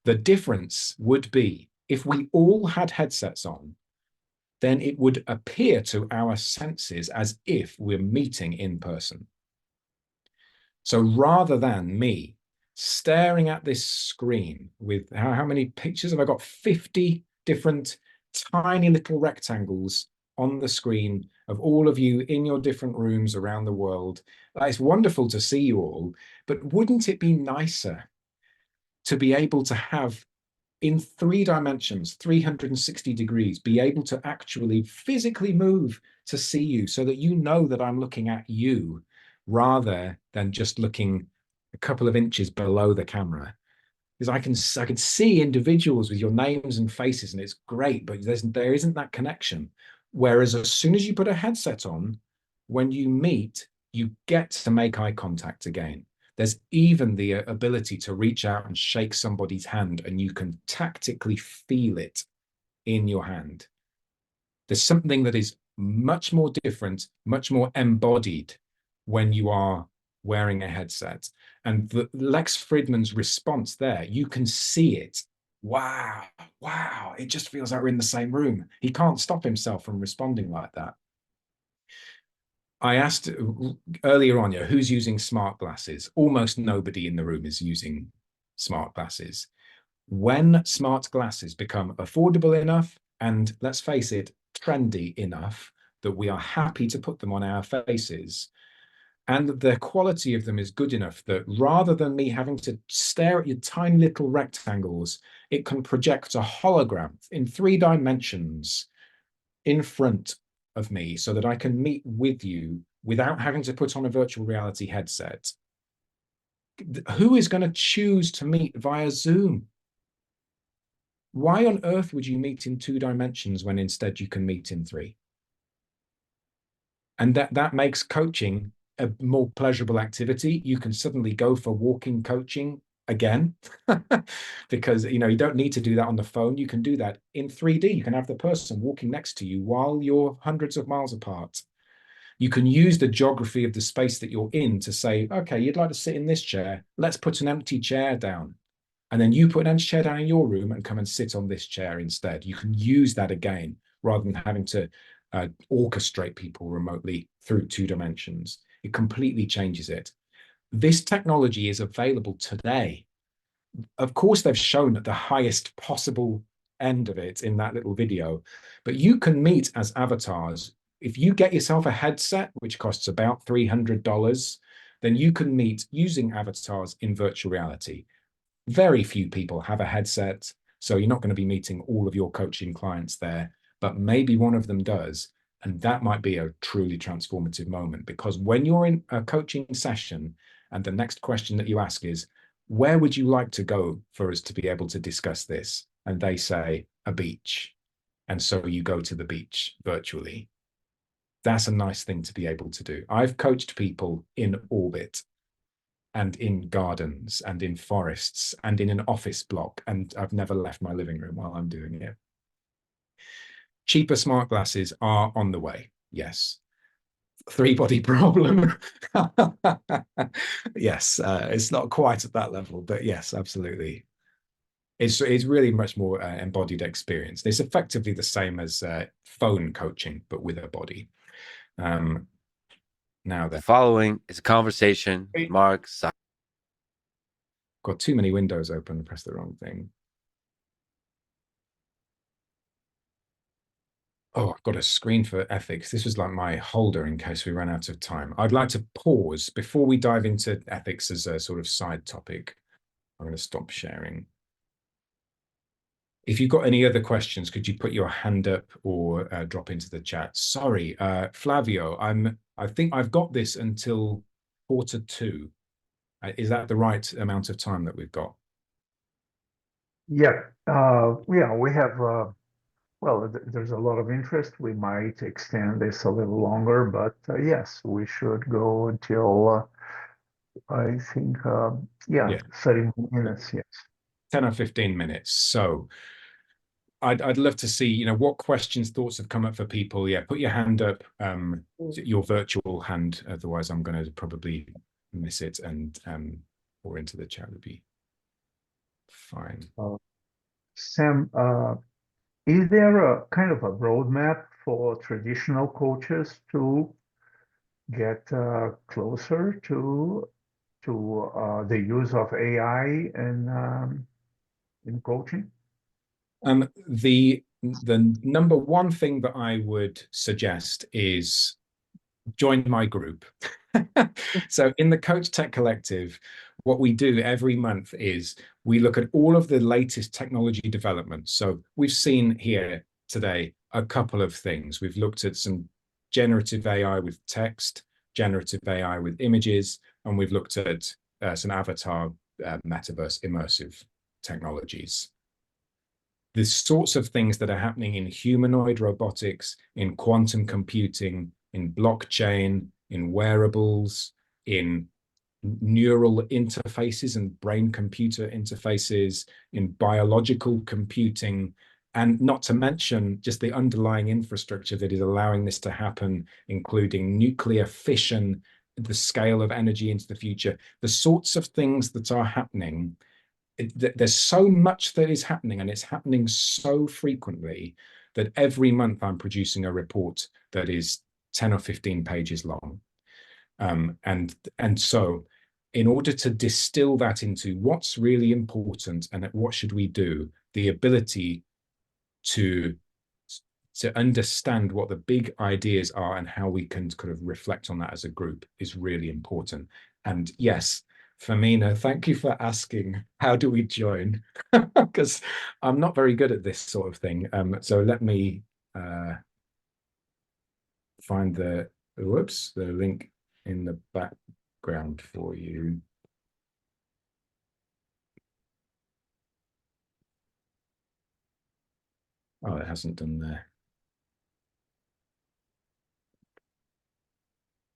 The difference would be if we all had headsets on, then it would appear to our senses as if we're meeting in person. So rather than me staring at this screen with how many pictures have I got? 50 different tiny little rectangles on the screen of all of you in your different rooms around the world. It's wonderful to see you all, but wouldn't it be nicer to be able to have, in 3 dimensions, 360 degrees, be able to actually physically move to see you so that you know that I'm looking at you rather than just looking a couple of inches below the camera? Because I can see individuals with your names and faces, and it's great, but there isn't that connection. Whereas as soon as you put a headset on, when you meet, you get to make eye contact again. There's even the ability to reach out and shake somebody's hand, and you can tactically feel it in your hand. There's something that is much more different, much more embodied when you are wearing a headset. And the Lex Fridman's response there, you can see it. Wow, it just feels like we're in the same room. He can't stop himself from responding like that. I asked earlier on, who's using smart glasses? Almost nobody in the room is using smart glasses. When smart glasses become affordable enough, and let's face it, trendy enough that we are happy to put them on our faces, and the quality of them is good enough that rather than me having to stare at your tiny little rectangles, it can project a hologram in 3 dimensions in front of me so that I can meet with you without having to put on a virtual reality headset. Who is going to choose to meet via Zoom? Why on earth would you meet in 2 dimensions when instead you can meet in 3? And that makes coaching a more pleasurable activity. You can suddenly go for walking coaching again because you don't need to do that on the phone. You can do that in 3D. You can have the person walking next to you while you're hundreds of miles apart. You can use the geography of the space that you're in to say, okay, you'd like to sit in this chair. Let's put an empty chair down. And then you put an empty chair down in your room and come and sit on this chair instead. You can use that again rather than having to orchestrate people remotely through 2 dimensions. It completely changes it. This technology is available today. Of course, they've shown at the highest possible end of it in that little video, but you can meet as avatars. If you get yourself a headset, which costs about $300, then you can meet using avatars in virtual reality. Very few people have a headset, so you're not going to be meeting all of your coaching clients there, but maybe one of them does. And that might be a truly transformative moment, because when you're in a coaching session and the next question that you ask is, where would you like to go for us to be able to discuss this? And they say, a beach. And so you go to the beach virtually. That's a nice thing to be able to do. I've coached people in orbit and in gardens and in forests and in an office block, and I've never left my living room while I'm doing it. Cheaper smart glasses are on the way, yes. 3-body problem. Yes, it's not quite at that level, but yes, absolutely. It's really much more embodied experience. It's effectively the same as phone coaching, but with a body. Now the following is a conversation with Mark. Got too many windows open, press the wrong thing. Oh, I've got a screen for ethics. This was like my holder in case we run out of time. I'd like to pause before we dive into ethics as a sort of side topic. I'm going to stop sharing. If you've got any other questions, could you put your hand up or drop into the chat? Sorry, Flavio, I think I've got this until 1:45. Is that the right amount of time that we've got? Yeah, we have, well, there's a lot of interest. We might extend this a little longer, but yes, we should go until, I think, 30 minutes, yes. 10 or 15 minutes. So I'd love to see, what questions, thoughts have come up for people. Yeah, put your hand up, your virtual hand. Otherwise, I'm going to probably miss it, and or into the chat would be fine. Sam, is there a kind of a roadmap for traditional coaches to get closer to the use of AI in coaching? The number one thing that I would suggest is join my group. So in the Coachtech Collective, what we do every month is we look at all of the latest technology developments. So we've seen here today a couple of things. We've looked at some generative AI with text, generative AI with images, and we've looked at some avatar metaverse immersive technologies. The sorts of things that are happening in humanoid robotics, in quantum computing, in blockchain, in wearables, in neural interfaces and brain-computer interfaces, in biological computing, and not to mention just the underlying infrastructure that is allowing this to happen, including nuclear fission, the scale of energy into the future, the sorts of things that are happening. There's so much that is happening, and it's happening so frequently that every month I'm producing a report that is 10 or 15 pages long. And so in order to distill that into what's really important and what should we do, the ability to to understand what the big ideas are and how we can kind of reflect on that as a group is really important. And yes, Femina, thank you for asking, how do we join? Because I'm not very good at this sort of thing. So let me find the link in the background for you. Oh, it hasn't done there.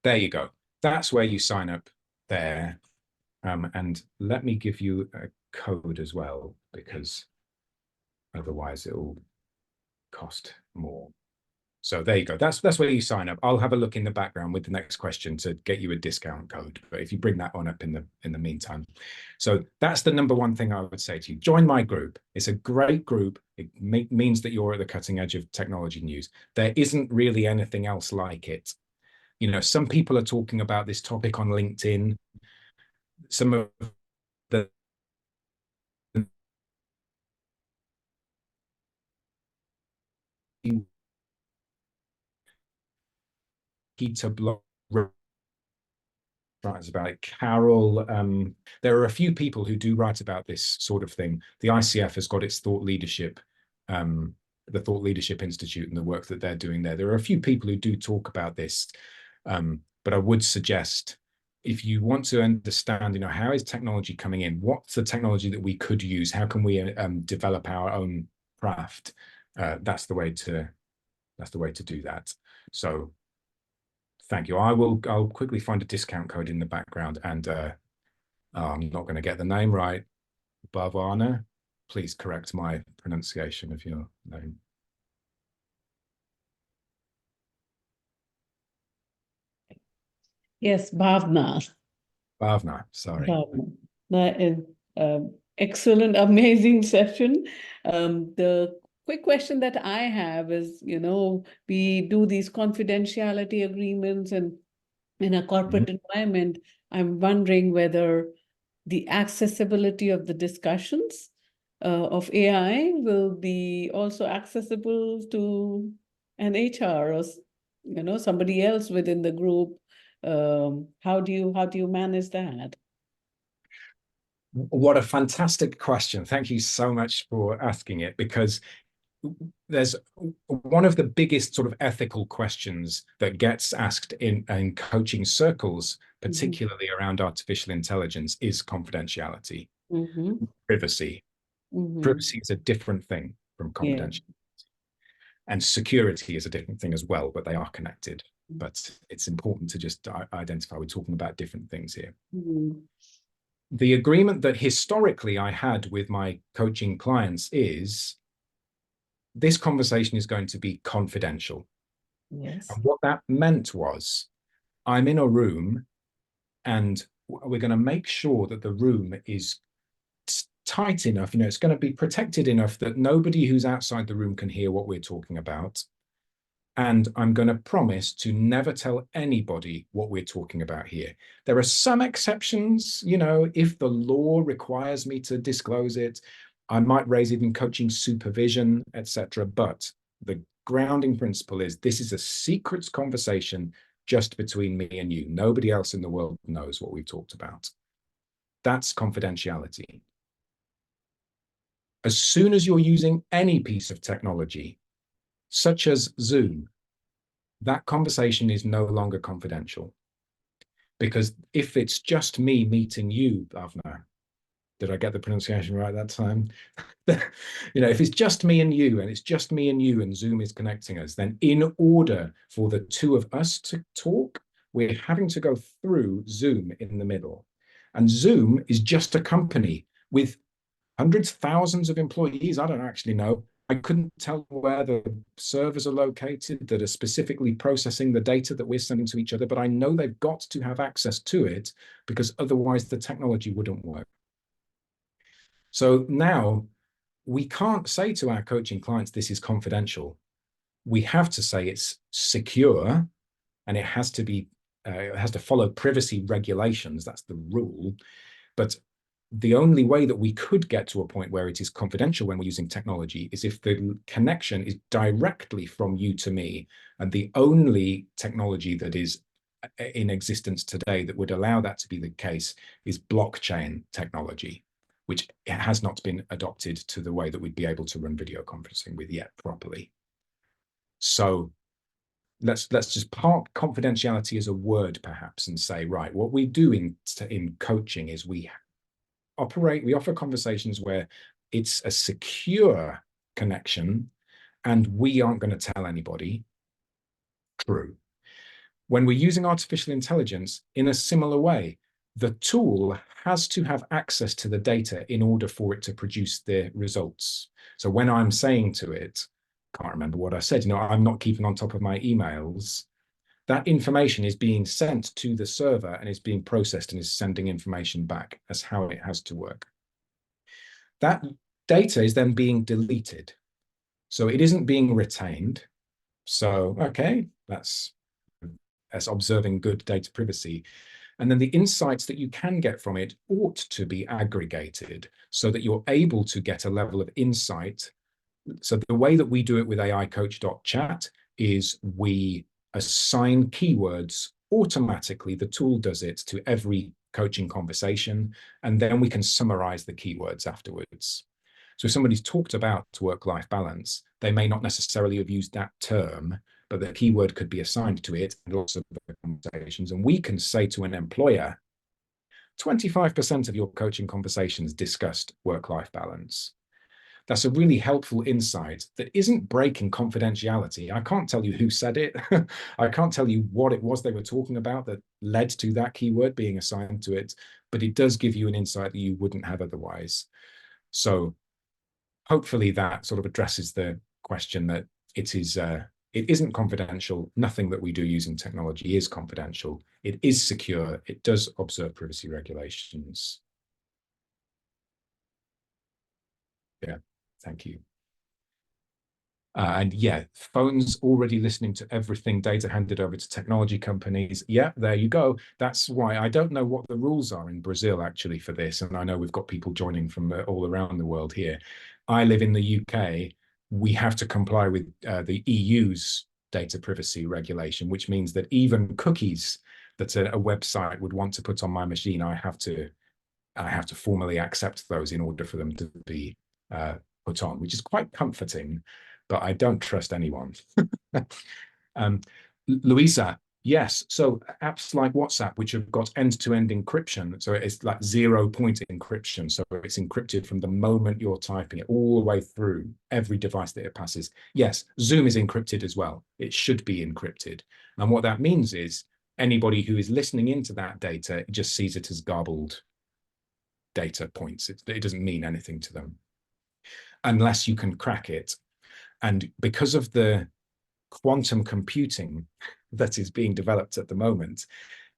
There you go. That's where you sign up there. And let me give you a code as well, because otherwise it will cost more. So there you go. That's where you sign up. I'll have a look in the background with the next question to get you a discount code. But if you bring that one up in the meantime. So that's the number one thing I would say to you. Join my group. It's a great group. It means that you're at the cutting edge of technology news. There isn't really anything else like it. You know, some people are talking about this topic on LinkedIn. Some of the Peter blog writes about it. Carol, there are a few people who do write about this sort of thing. The ICF has got its thought leadership, the Thought Leadership Institute, and the work that they're doing there. There are a few people who do talk about this, but I would suggest, if you want to understand, you know, how is technology coming in? What's the technology that we could use? How can we develop our own craft? That's the way to do that. So thank you. I'll quickly find a discount code in the background, and I'm not going to get the name right. Bhavana, please correct my pronunciation of your name. Yes, Bhavna. Bhavna, sorry. Bhavna. That is excellent, amazing session. The quick question that I have is, you know, we do these confidentiality agreements, and in a corporate environment, I'm wondering whether the accessibility of the discussions of AI will be also accessible to an HR or, you know, somebody else within the group. How do you manage that? What a fantastic question. Thank you so much for asking it, because there's one of the biggest sort of ethical questions that gets asked in coaching circles, particularly around artificial intelligence, is confidentiality, privacy. Privacy is a different thing from confidentiality. And security is a different thing as well, but they are connected. But it's important to just identify we're talking about different things here. The agreement that historically I had with my coaching clients is this conversation is going to be confidential. Yes. And what that meant was, I'm in a room and we're going to make sure that the room is tight enough, you know, it's going to be protected enough that nobody who's outside the room can hear what we're talking about. And I'm going to promise to never tell anybody what we're talking about here. There are some exceptions, you know, if the law requires me to disclose it, I might raise even coaching supervision, etc. But the grounding principle is this is a secrets conversation just between me and you. Nobody else in the world knows what we've talked about. That's confidentiality. As soon as you're using any piece of technology, such as Zoom, that conversation is no longer confidential. Because if it's just me meeting you, Bhavna, did I get the pronunciation right that time? You know, if it's just me and you, and it's just me and you, and Zoom is connecting us, then in order for the two of us to talk, we're having to go through Zoom in the middle. And Zoom is just a company with hundreds, thousands of employees. I don't actually know. I couldn't tell where the servers are located that are specifically processing the data that we're sending to each other, but I know they've got to have access to it because otherwise the technology wouldn't work. So now we can't say to our coaching clients, this is confidential. We have to say it's secure, and it has to be, it has to follow privacy regulations. That's the rule. But the only way that we could get to a point where it is confidential when we're using technology is if the connection is directly from you to me. And the only technology that is in existence today that would allow that to be the case is blockchain technology, which has not been adopted to the way that we'd be able to run video conferencing with yet properly. So let's just park confidentiality as a word perhaps and say, right, what we do in coaching is we offer conversations where it's a secure connection and we aren't going to tell anybody. True. When we're using artificial intelligence in a similar way, the tool has to have access to the data in order for it to produce the results. So when I'm saying to it, can't remember what I said, I'm not keeping on top of my emails, that information is being sent to the server and is being processed and is sending information back. That's how it has to work. That data is then being deleted. So it isn't being retained. So, okay, that's observing good data privacy. And then the insights that you can get from it ought to be aggregated so that you're able to get a level of insight. So the way that we do it with AIcoach.chat is we assign keywords automatically. The tool does it to every coaching conversation, and then we can summarize the keywords afterwards. So if somebody's talked about work-life balance, they may not necessarily have used that term, but the keyword could be assigned to it and also the conversations. And we can say to an employer, 25% of your coaching conversations discussed work-life balance. That's a really helpful insight that isn't breaking confidentiality. I can't tell you who said it. I can't tell you what it was they were talking about that led to that keyword being assigned to it, but it does give you an insight that you wouldn't have otherwise. So hopefully that sort of addresses the question that it isn't confidential. Nothing that we do using technology is confidential. It is secure. It does observe privacy regulations. Yeah. Thank you. And yeah, phones already listening to everything, data handed over to technology companies. Yeah, there you go. That's why I don't know what the rules are in Brazil actually for this. And I know we've got people joining from all around the world here. I live in the UK. We have to comply with the EU's data privacy regulation, which means that even cookies that a website would want to put on my machine, I have to formally accept those in order for them to be put on, which is quite comforting, but I don't trust anyone. Louisa, yes. So apps like WhatsApp, which have got end-to-end encryption, so it's like 0-point encryption. So it's encrypted from the moment you're typing it all the way through every device that it passes. Yes, Zoom is encrypted as well. It should be encrypted. And what that means is anybody who is listening into that data just sees it as garbled data points. It doesn't mean anything to them unless you can crack it. And because of the quantum computing that is being developed at the moment,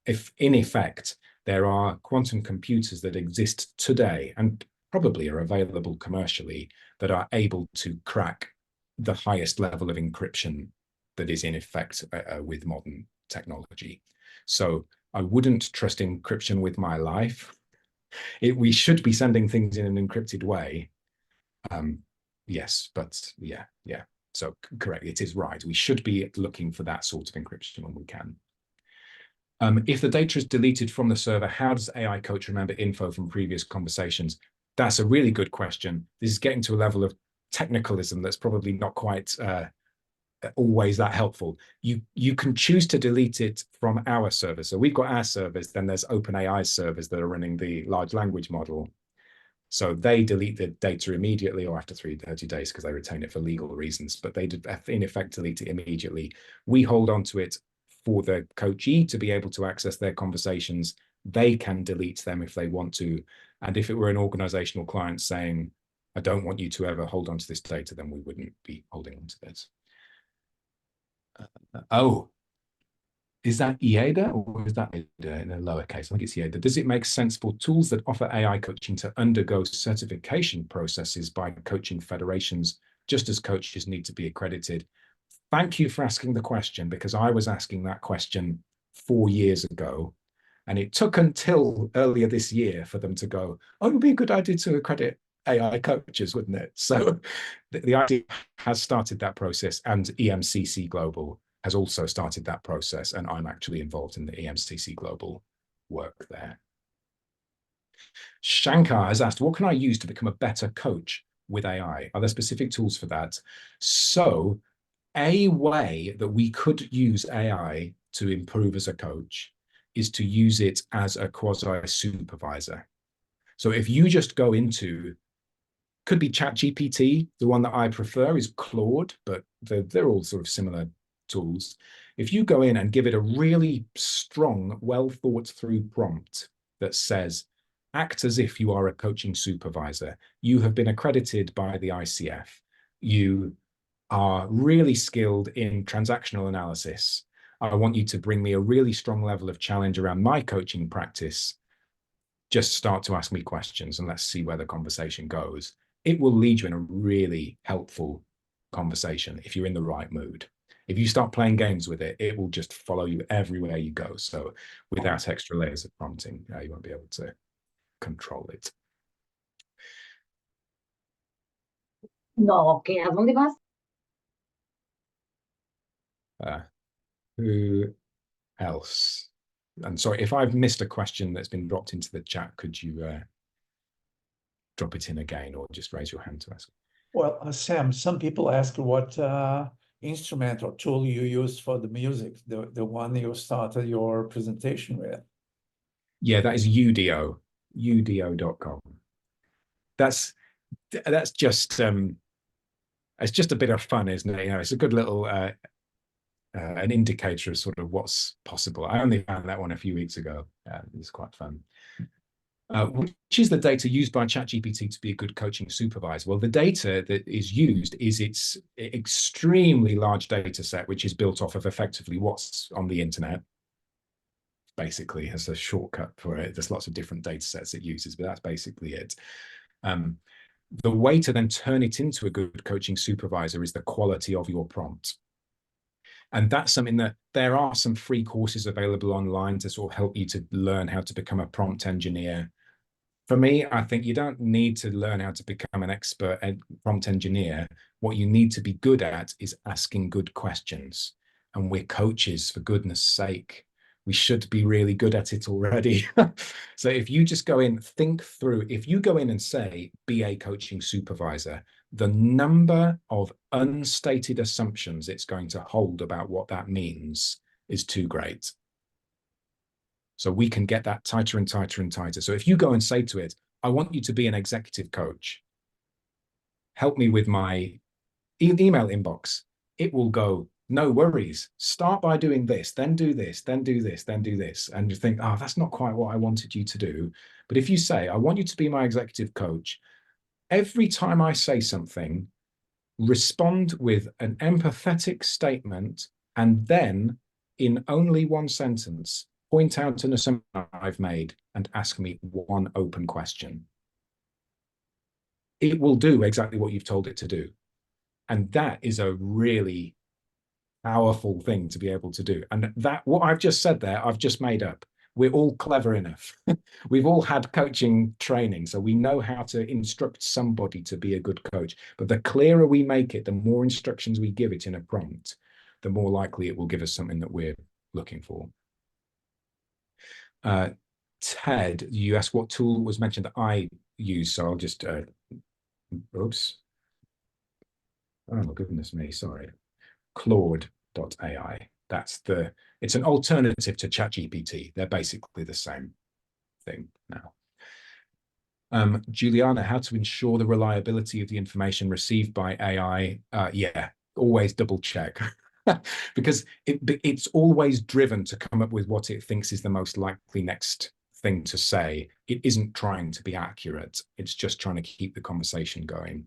if in effect there are quantum computers that exist today and probably are available commercially that are able to crack the highest level of encryption that is in effect with modern technology. So I wouldn't trust encryption with my life. We should be sending things in an encrypted way. Yes, but yeah. So correct, it is right. We should be looking for that sort of encryption when we can. If the data is deleted from the server, how does AIcoach remember info from previous conversations? That's a really good question. This is getting to a level of technicalism that's probably not quite always that helpful. You can choose to delete it from our server. So we've got our servers, then there's OpenAI servers that are running the large language model. So they delete the data immediately or after 30 days because they retain it for legal reasons, but they in effect delete it immediately. We hold on to it for the coachee to be able to access their conversations. They can delete them if they want to. And if it were an organizational client saying, I don't want you to ever hold on to this data, then we wouldn't be holding on to this. Is that IEDA or is that IEDA in a lowercase? I think it's IEDA. Does it make sense for tools that offer AI coaching to undergo certification processes by coaching federations, just as coaches need to be accredited? Thank you for asking the question, because I was asking that question 4 years ago. And it took until earlier this year for them to go, oh, it would be a good idea to accredit AI coaches, wouldn't it? So the idea has started that process, and EMCC Global has also started that process, and I'm actually involved in the EMCC Global work there. Shankar has asked, what can I use to become a better coach with AI? Are there specific tools for that? So a way that we could use AI to improve as a coach is to use it as a quasi-supervisor. So if you just go into, could be ChatGPT, the one that I prefer is Claude, but they're all sort of similar tools. If you go in and give it a really strong, well thought through prompt that says, act as if you are a coaching supervisor. You have been accredited by the ICF. You are really skilled in transactional analysis. I want you to bring me a really strong level of challenge around my coaching practice. Just start to ask me questions and let's see where the conversation goes. It will lead you in a really helpful conversation if you're in the right mood. If you start playing games with it, it will just follow you everywhere you go. So without extra layers of prompting, you won't be able to control it. No, okay, ¿a dónde vas? Who else? I'm sorry, if I've missed a question that's been dropped into the chat, could you drop it in again or just raise your hand to ask? Well, Sam, some people ask what instrument or tool you use for the music, the one you started your presentation with. Yeah, that is Udio, udio.com. That's just it's just a bit of fun, isn't it? You know, it's a good little an indicator of sort of what's possible. I only found that one a few weeks ago. It's quite fun. Which is the data used by ChatGPT to be a good coaching supervisor? Well, the data that is used is its extremely large data set, which is built off of effectively what's on the internet. Basically, has a shortcut for it. There's lots of different data sets it uses, but that's basically it. The way to then turn it into a good coaching supervisor is the quality of your prompt. And that's something that there are some free courses available online to sort of help you to learn how to become a prompt engineer. For me, I think you don't need to learn how to become an expert prompt engineer. What you need to be good at is asking good questions. And we're coaches, for goodness sake. We should be really good at it already. So if you just go in, think through, if you go in and say, be a coaching supervisor, the number of unstated assumptions it's going to hold about what that means is too great. So we can get that tighter and tighter and tighter. So if you go and say to it, I want you to be an executive coach, help me with my email inbox, it will go, no worries, start by doing this, then do this, then do this, then do this. And you think, oh, that's not quite what I wanted you to do. But if you say, I want you to be my executive coach, every time I say something, respond with an empathetic statement, and then in only one sentence, point out an assumption I've made and ask me one open question. It will do exactly what you've told it to do. And that is a really powerful thing to be able to do. And that, what I've just said there, I've just made up. We're all clever enough. We've all had coaching training, so we know how to instruct somebody to be a good coach. But the clearer we make it, the more instructions we give it in a prompt, the more likely it will give us something that we're looking for. Ted, you asked what tool was mentioned that I use, so I'll just, oops. Oh, goodness me, sorry. Claude.ai. It's an alternative to ChatGPT. They're basically the same thing now. Juliana, how to ensure the reliability of the information received by AI? Yeah, always double check. Because it's always driven to come up with what it thinks is the most likely next thing to say. It isn't trying to be accurate. It's just trying to keep the conversation going.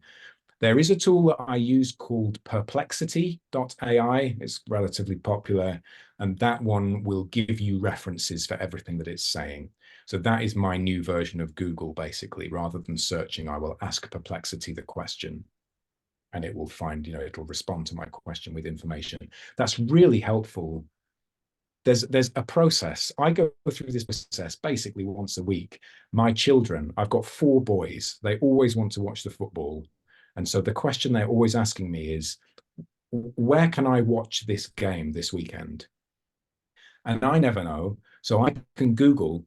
There is a tool that I use called perplexity.ai. It's relatively popular, and that one will give you references for everything that it's saying. So that is my new version of Google, basically. Rather than searching, I will ask Perplexity the question, and it will find, it'll respond to my question with information. That's really helpful there's a process. I go through this process basically once a week. My children, I've got 4 boys. They always want to watch the football. And so the question they're always asking me is, where can I watch this game this weekend? And I never know. So I can Google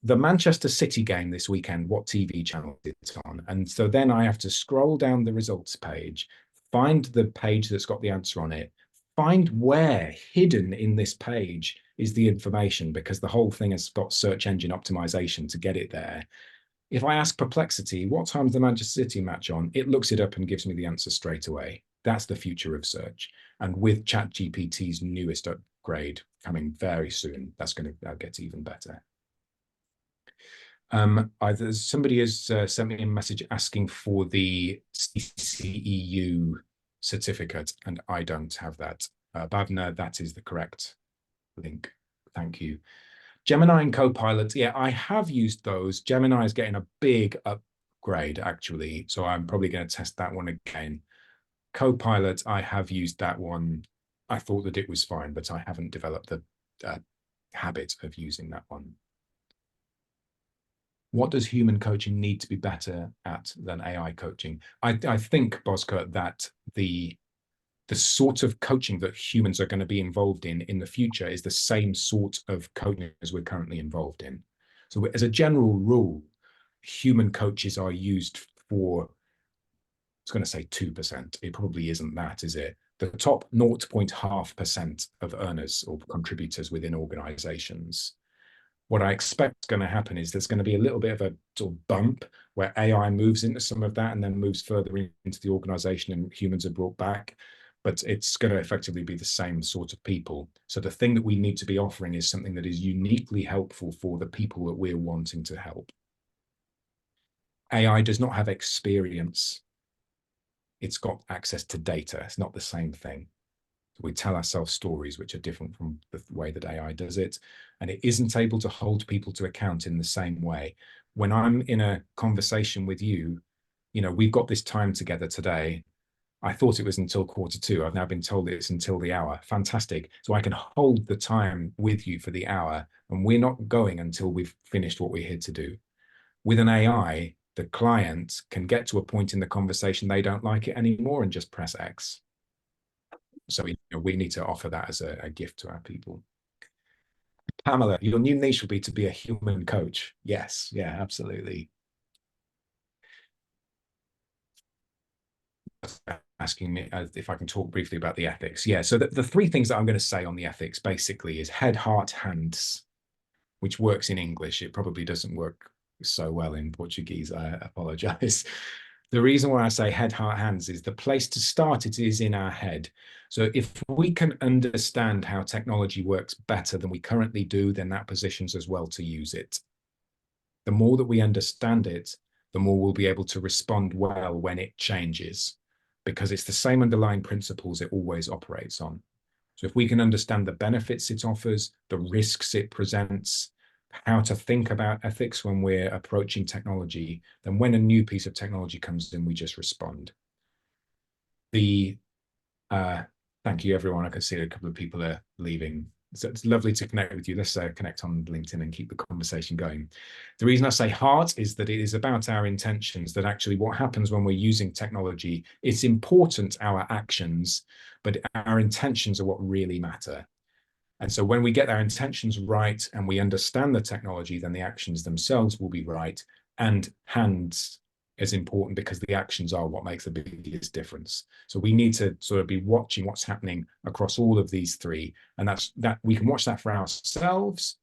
the Manchester City game this weekend, what TV channel it's on. And so then I have to scroll down the results page, find the page that's got the answer on it, find where hidden in this page is the information, because the whole thing has got search engine optimization to get it there. If I ask Perplexity, what time's the Manchester City match on? It looks it up and gives me the answer straight away. That's the future of search. And with ChatGPT's newest upgrade coming very soon, that's going to get even better. Somebody has sent me a message asking for the CCEU certificate, and I don't have that. Bhavna, that is the correct link. Thank you. Gemini and Copilot, yeah, I have used those. Gemini is getting a big upgrade, actually, so I'm probably going to test that one again. Copilot, I have used that one. I thought that it was fine, but I haven't developed the habit of using that one. What does human coaching need to be better at than AI coaching? I think, Bosco, that the sort of coaching that humans are going to be involved in the future is the same sort of coaching as we're currently involved in. So as a general rule, human coaches are used for, I was going to say 2%. It probably isn't that, is it? The top 0.5% of earners or contributors within organizations. What I expect is going to happen is there's going to be a little bit of a sort of bump where AI moves into some of that and then moves further into the organization and humans are brought back. But it's going to effectively be the same sort of people. So the thing that we need to be offering is something that is uniquely helpful for the people that we're wanting to help. AI does not have experience. It's got access to data. It's not the same thing. We tell ourselves stories which are different from the way that AI does it, and it isn't able to hold people to account in the same way. When I'm in a conversation with you, you know, we've got this time together today. I thought it was until 1:45. I've now been told it's until the hour. Fantastic. So I can hold the time with you for the hour, and we're not going until we've finished what we're here to do. With an AI, the client can get to a point in the conversation they don't like it anymore and just press X. So we need to offer that as a gift to our people. Pamela, your new niche will be to be a human coach. Yes, yeah, absolutely. Asking me if I can talk briefly about the ethics. Yeah, so the 3 things that I'm going to say on the ethics basically is head, heart, hands, which works in English. It probably doesn't work so well in Portuguese. I apologize. The reason why I say head, heart, hands is the place to start. It is in our head. So if we can understand how technology works better than we currently do, then that positions us well to use it. The more that we understand it, the more we'll be able to respond well when it changes, because it's the same underlying principles it always operates on. So if we can understand the benefits it offers, the risks it presents, how to think about ethics when we're approaching technology, then when a new piece of technology comes in, we just respond. Thank you, everyone. I can see a couple of people are leaving. So it's lovely to connect with you. Let's connect on LinkedIn and keep the conversation going. The reason I say heart is that it is about our intentions, that actually what happens when we're using technology, it's important, our actions, but our intentions are what really matter. And so when we get our intentions right and we understand the technology, then the actions themselves will be right. And hands is important because the actions are what makes the biggest difference. So we need to sort of be watching what's happening across all of these 3. And that we can watch that for ourselves.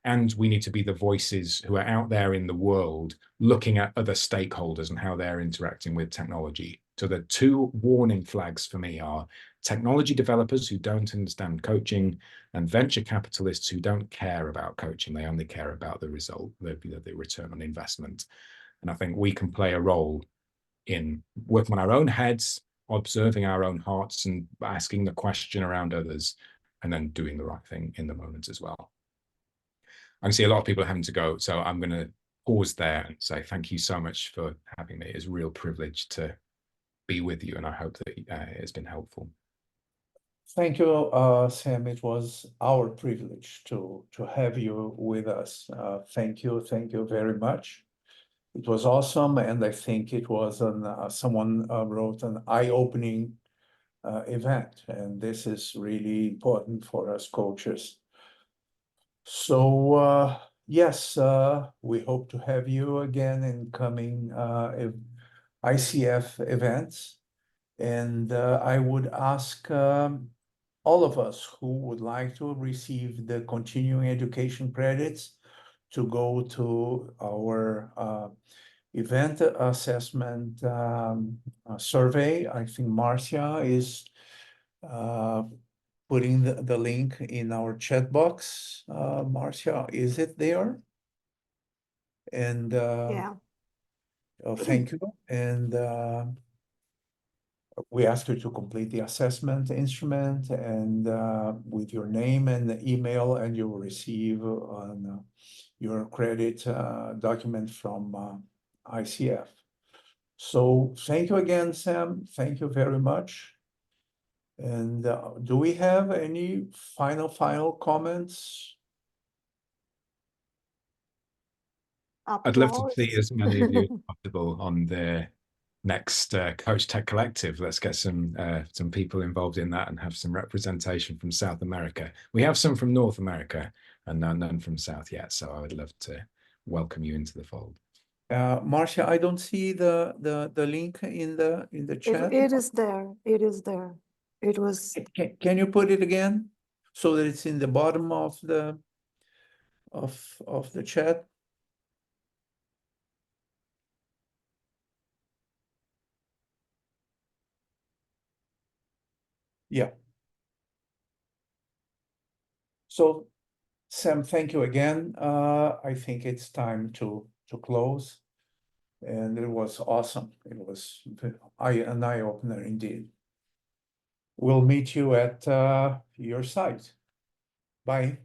And we need to be the voices who are out there in the world looking at other stakeholders and how they're interacting with technology. So the 2 warning flags for me are technology developers who don't understand coaching and venture capitalists who don't care about coaching. They only care about the result, the return on investment. And I think we can play a role in working on our own heads, observing our own hearts and asking the question around others, and then doing the right thing in the moment as well. I can see a lot of people are having to go, so I'm going to pause there and say thank you so much for having me. It's a real privilege to be with you, and I hope that it's been helpful. Thank you, Sam. It was our privilege to have you with us. Thank you very much. It was awesome, and I think it was someone wrote an eye-opening event, and this is really important for us coaches. So yes, we hope to have you again in coming ICF events, and I would ask all of us who would like to receive the continuing education credits to go to our event assessment survey. I think Marcia is putting the link in our chat box. Marcia, is it there? And Yeah. thank you. And we ask you to complete the assessment instrument and with your name and the email, and you will receive your credit document from ICF. So thank you again, Sam. Thank you very much. And do we have any final comments? I'd love to see Applause. as many of you as possible on the next Coachtech Collective. Let's get some people involved in that and have some representation from South America. We have some from North America and none from South yet, so I would love to welcome you into the fold. Marcia, I don't see the link in the chat. It is there. It is there. It was. Can you put it again so that it's in the bottom of the chat? Yeah. So Sam, thank you again. I think it's time to close. And it was awesome. It was an eye-opener indeed. We'll meet you at your site. Bye.